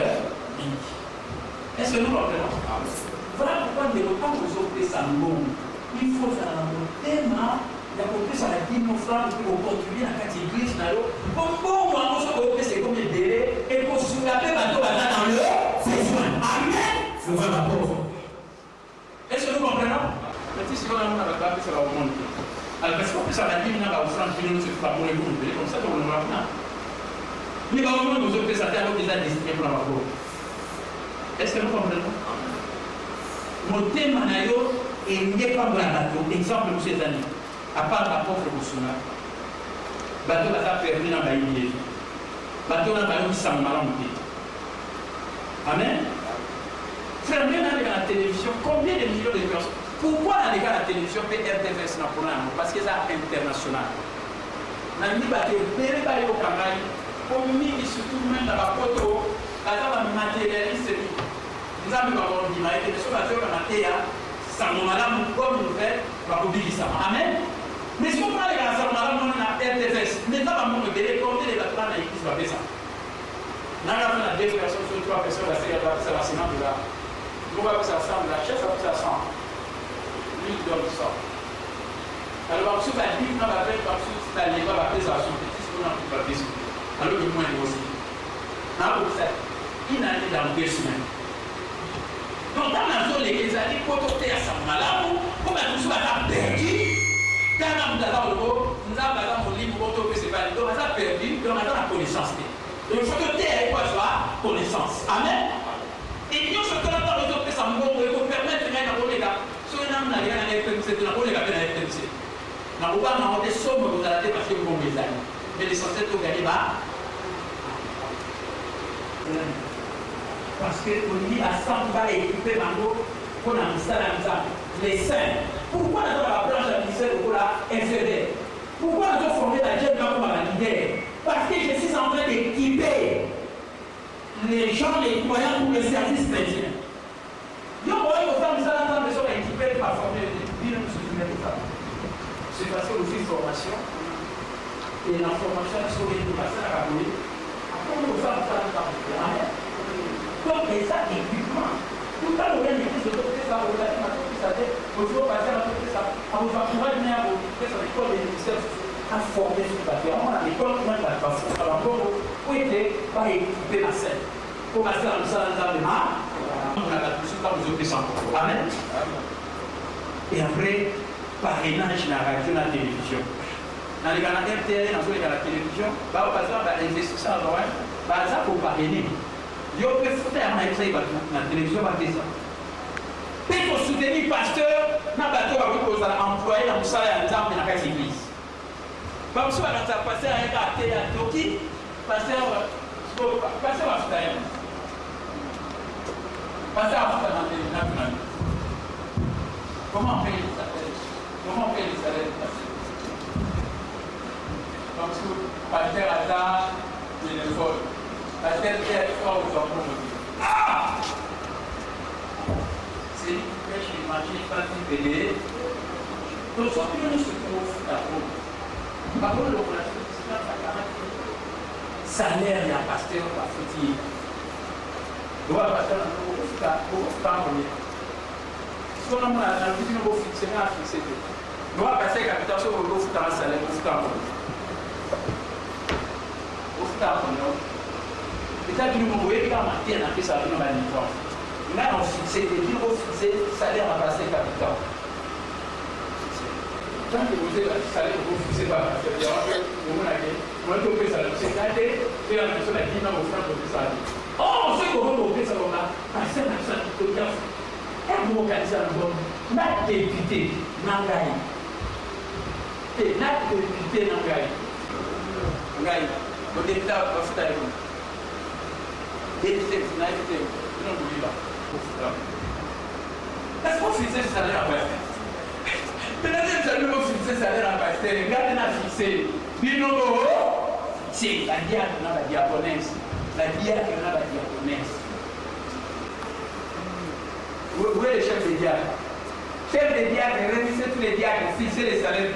Est-ce que nous comprenons? Voilà pourquoi nous ne devons pas nous offrir ça nous. Il faut faire un thème. Il y a compris ça la vie, nos frères, pour contribuer à la église. Bon, moi, c'est comme des délais. Et pour se soulever, dans le besoin. Amen. Nous voilà la pauvre. Est-ce que nous comprenons? Mais si on a un bagage, ça va remonter. Alors, parce que ça va dire, on va offrir un film, c'est pas pour les bons, comme ça, on va faire. Mais au moment où nous offrons ça, c'est déjà destiné pour la pauvre. Est-ce que nous comprenons? Mon thème, il n'est pas dans la bateau. Exemple, pour ces années. À part la pauvre Boussuna, bateau va perdu dans la Bible. Bateau dans la Bible, ça m'a monté. Amen. Frère, même dans la télévision, combien de millions de personnes? Pourquoi dans la télévision, PRTVS n'a pas là? Parce que c'est international. Dans le bateau, il y a au Cameroun, comme nous, surtout même dans la photo, la dame matérialiste, nous avons dit, mais les choses ça nous madame comme nous fait, va oublier ça. Amen. Mais si on prend les gars, ça nous madame, on a RTVS. Maintenant, on va me compter les bateaux dans l'église, va faire ça. Nous avons 2 personnes sur 3 personnes, la série va faire ça, c'est de là. Nous va faire ça, la chef va faire ça. Lui, il donne ça. Alors, si on va dire, on va faire ça, on va faire ça, son petit, on va faire ça. Alors, il moins aussi. Il n'a pas dans 2 semaines. Donc, dans la zone, les années, quand on est à sa malade, comme tout ça a perdu, quand on a un livre, quand on c'est pas on a perdu, on a la connaissance. Donc, il faut que tu aies quoi, soit connaissance. Amen. Et puis, on se connaît dans les autres, ça me permettre de mettre dans les gars. Si on a rien à faire, c'est dans les gars, on a fait. On va demander somme vous allez parce que vous les amis. Mais l'essentiel, c'est de gagner bas. Parce qu'on dit à 100 va équiper Mango, qu'on a mis ça dans les saints. Pourquoi nous avons la branche à ministère de la FCD? Pourquoi nous avons formé la jeune femme à la leader? Parce que je suis en train d'équiper les gens, les croyants pour le service chrétien. Yo, vous voyez, ça, nous allons équiper par former les femmes. C'est parce que nous faisons une formation. Et la formation est sur les passer à la Catholique. Après, nous faisons ça. Amen. Donc, et ça, équipement. Tout à l'heure, il y a des autorités, ça, vous avez ma ça, vous devez passer à l'autorité, ça, on va pouvoir venir à l'école des ministères à former ce papier. On a l'école qui va passer à l'endroit où était pas équipé la scène. Pour passer à l'ensemble de ma, on a la poussée par les autres Amen. Et après, parrainage dans la radio, dans la télévision. Dans les canaux RTL, dans la télévision, on va passer à l'investissement, ça pour parrainer. Je peux faire la télévision, pour soutenir le pasteur, dans le bateau, vous allez employer dans le salaire dans l'église. Comme si vous avez un pasteur à Toki, pasteur va faire. Pasteur va faire. Comment on paye les salaires? Comment on paye les salaires du pasteur? Comme si le pasteur a ça, il est fort. Pasteur est fort aux enfants. Ah! C'est que je m'imagine pas si payé. Donc, ce que nous se trouve d'abord, par contre, le relation c'est pas salaire, il y a un pasteur, pas foutu. Il doit passer dans le temps. Si on a un petit nouveau fixé, on a fixé. Il doit passer capital sur le nouveau salaire, au temps. Au temps, non. Peut-être que nous voyons qu'il y a un matin, on a fait ça dans la maison. Là, on fixé, des bureaux fixés, salaire à passer capital. Tant que vous avez le salaire, vous fixez pas. Vous avez le salaire. C'est là que la personne a dit non, vous faites le salaire. Oh, c'est comment vous faites ça comme là? Parce que la personne qui peut dire, elle vous organise un bon. N'a député, Nangaï. Et n'a député, Nangaï. Nangaï. Le député va faire ça. Député, vous n'avez pas. Non, vous ne pas. Est-ce qu'on fixe le salaire à passer? Peut-être que vous fixez le salaire à passer. Regardez la fixée. C'est la diacre dans la diaconesse. La diacre dans la diaconesse. Où est le chef des diacres? Chef des diacres, réunissez tous les diacres, fixez les salaires.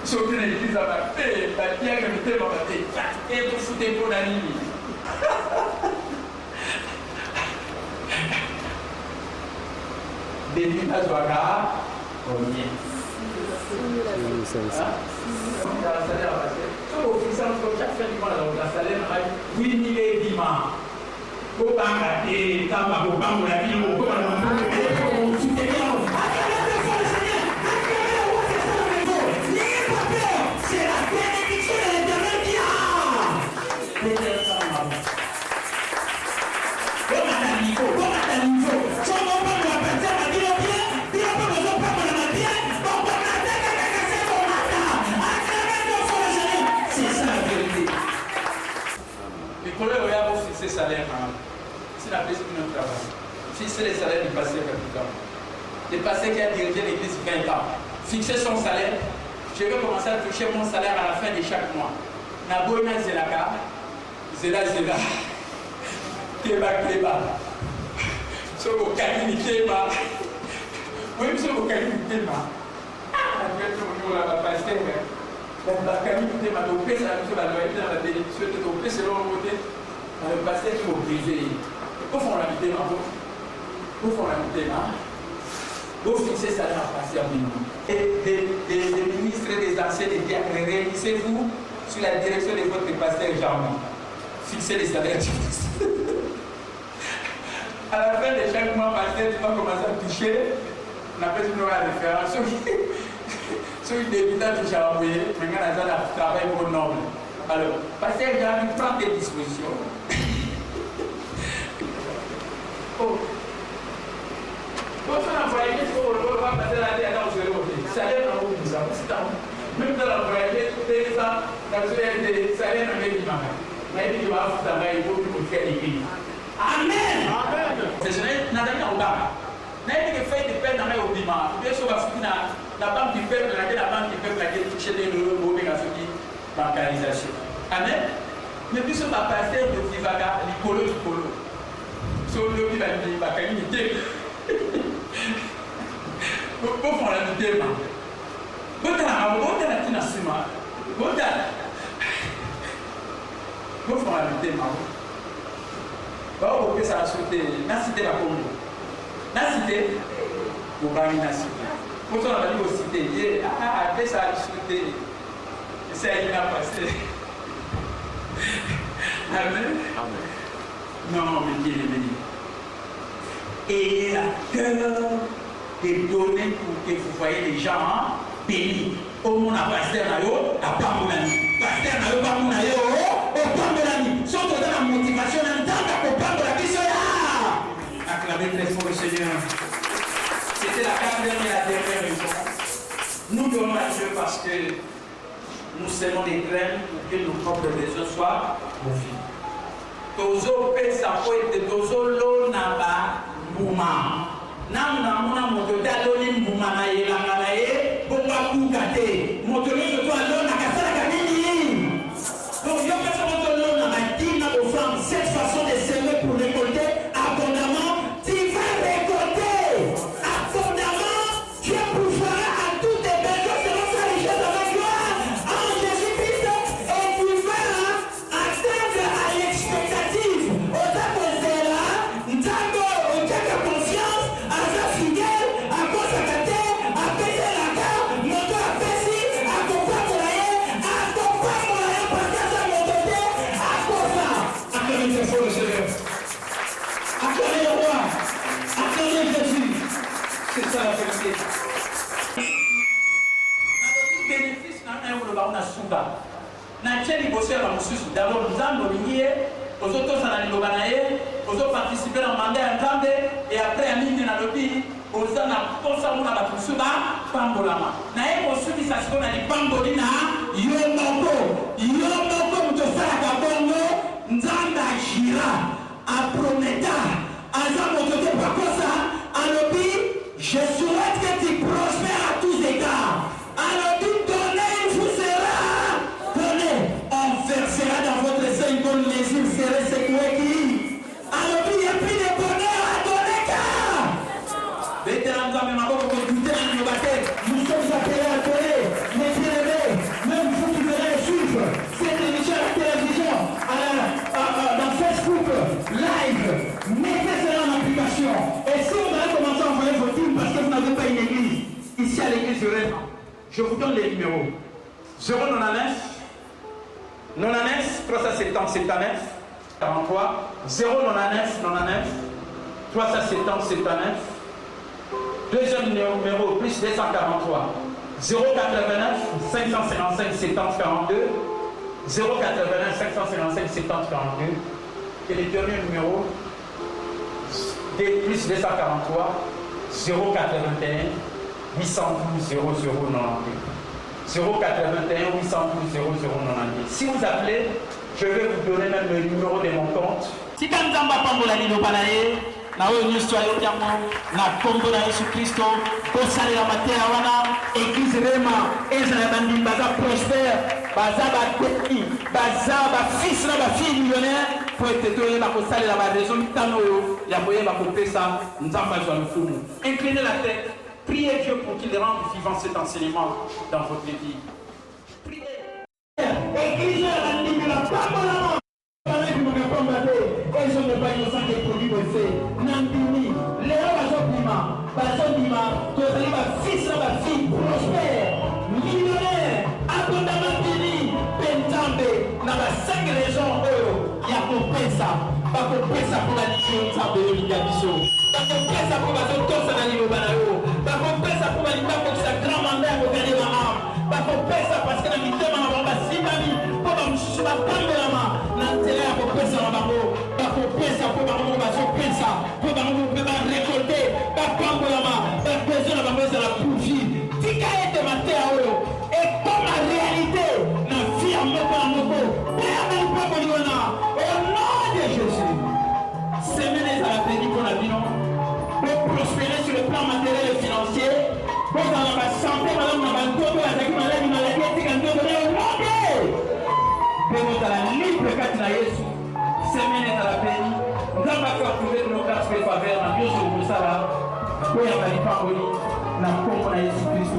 Sauter l'église à ma paix, la diacre me dit, et vous foutez pour la nuit. Depuis la Zouaga, combien? Chaque fin du mois, la salaire, 8 000 et 10 mois. Pour pas rater, quand ma bouban ou la vie, ou quoi, c'est la bénédiction de l'Éternel qui a. C'est ça la vérité. Les collègues regardent fixer salaire. C'est la place de notre travail. Fixer les salaires du pasteur capital. Le pasteur qui a dirigé l'église 20 ans. Fixer son salaire. Je vais commencer à toucher mon salaire à la fin de chaque mois. Naboina Zelaka, Zela. Keba. Soko Kalini Keba. Oui, monsieur Kalini Keba. Ah, je vais te dire la pasteur. La Kalini Keba, donc, c'est la loyauté dans la bénédiction, donc, c'est le côté. Le pasteur qui est obligé. Où font la vidéo? Où font la vidéo? Vous fixez ça dans la pasteur. Et des ministres et des anciens des diacres, réunissez-vous sur la direction de votre pasteur Jean. Fixez les salaires du pasteur. À la fin de chaque mois, pasteur, tu vas commencer à toucher. On appelle une référence. Ceux qui débutent à toucher à envoyer, maintenant, on a travail pour noble. Alors, pasteur Jean, prend des dispositions. Oh. Quand on a voyagé, on va passer la tête dans le côté. Ça l'air dans le ça. Même dans la voyage, c'est ça. Ça l'air dans le dimanche. Mais il va faire ça, il faut que faire l'église. Amen. C'est ce n'est pas au bas. N'a pas fait de peine dans le dimanche. Bien sûr, la banque du peuple, la banque du peuple a été touchée de l'euro, bancarisation. Amen. Mais puis, ce n'est pas pasteur de Vivaga, l'icolo. Sur le qui va dire, bah, quand il était. Vous font la vidéo. Vous font la vidéo. Vous ça a sauté. La cité la Congo. La cité, vous bagnez la cité. Vous on a dit aux cités. Après ça a sauté. Ça il a passé. Amen. Non, mais Dieu est béni. Et il a cœur de donner pour que vous voyez les gens bénis. Au monde à passer là-haut, à pas mon ami. pasteur na yo ba muna yo o pambolani soto dans la motivation n'entendre ko pambola biso ya. Acclamez très fort le Seigneur. C'était la quatrième et la dernière raison. Nous donnons à Dieu parce que nous semons des graines pour que nos propres besoins soient pourvus. Tozo pesa poete tozo lo naba buma. Nam na mona moto daloni mbuma na yelanga na ye bomba kukate. Moto lo to alo na kasala kanini. Donc yo pesa moto lo na matine na offrande. Cette façon de semer pour récolter abondamment, tu vas récolter abondamment. Dieu pourvoira à tous tes besoins selon sa richesse de la gloire en Jésus-Christ et tu vas atteindre à l'expectative. Autant que c'est là, ntango otaka confiance, aza fidèle, à consacrer, à payer la carte, moto à pesi, à comprendre la parce que ça mon côté, à cosa. Acclamez très fort le Seigneur. Acclamez le roi. Acclamez Jésus. C'est ça la vérité. Bénéfice na suka na cheli bosser la mususu d'abord nzambe olingie ozotosana liloba na ye ozoparticiper na mandat ya nzambe et après amine na lobi oza na posa mona bato mosusu bapambolama na ye kosukisa sikoyo na lipamboli na yo moko moto osalaka bongo nzambe agira aprometa aza moto te pakosa alobi je souhaite que tu prospères à tous égards. Alors tout donner, il vous sera donné. On versera dans votre sein comme les îles seraient secouées qui. Alors il n'y a plus de bonheur à donner car. Vétéran dans mes mains, nous sommes appelés à donner. Mais bien-aimés, même vous qui venez suivre cette émission à la télévision, dans Facebook, live, mettez cela en application. Et si vous allez commencer à envoyer vos dîmes parce que vous n'avez pas une église, ici à l'église de Rennes, je vous donne les numéros. 099 99 370 79 43 099 99 370 79. Deuxième numéro plus 243 089 555 70 42 089 555 70 42. Et le dernier numéro plus 243 081 812 0092. 081 812 0092. Si vous appelez, je vais vous donner même le numéro de mon compte. Si quand vous avez na oyo nyonso ayokiamo na kombo na Yesu Kristo kosalela mateya wana église rema ezala bandimi baza prospère baza bateki baza bafils na bafille millionnaire po ete toyeba kosalela baraison mitano oyo ya koyeba kopesa nzambe azwa lokumu. Inclinez la tête, priez Dieu pour qu'il rende vivant cet enseignement dans votre vie. Priez. Église bandimi la pambola ils sont pas innocents des produits bossés. Nambini, Léo Bazobima, Tozali ma fils et ma fille prospère, millionnaire, abondamment béni, Pentambe, n'a pas 5 raisons, il y a compensé pour la licence de l'Oligabiso. Il y a compensé pour la licence de l'Oligabiso. Il y a compensé pour la licence de sa grand-mère au gagner ma âme. Il y a compensé parce que la licence de la Simami, pour la licence de la Pamela, l'intérêt à compensé dans la mort. Pesa pour bango bazo pesa pour bango peut récolter ba pambolama ba besoin na bango la pourvie tika ete matea oyo et comme la réalité na vie à moko père mon peuple liona au nom de Jésus semaine à la béni pour la vie pour prospérer sur le plan matériel et financier pour dans la santé madame na bango la maladie tika ndo au nom de pour la libre katina Yesu semaine à la béni. Nous allons faire trouver nos grâces et faveurs dans Dieu sur le Sala. Pour y avoir des paroles, nous avons Jésus Christ.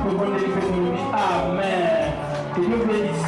Pour qu'on ait fait de nous. Amen. Que Dieu bénisse.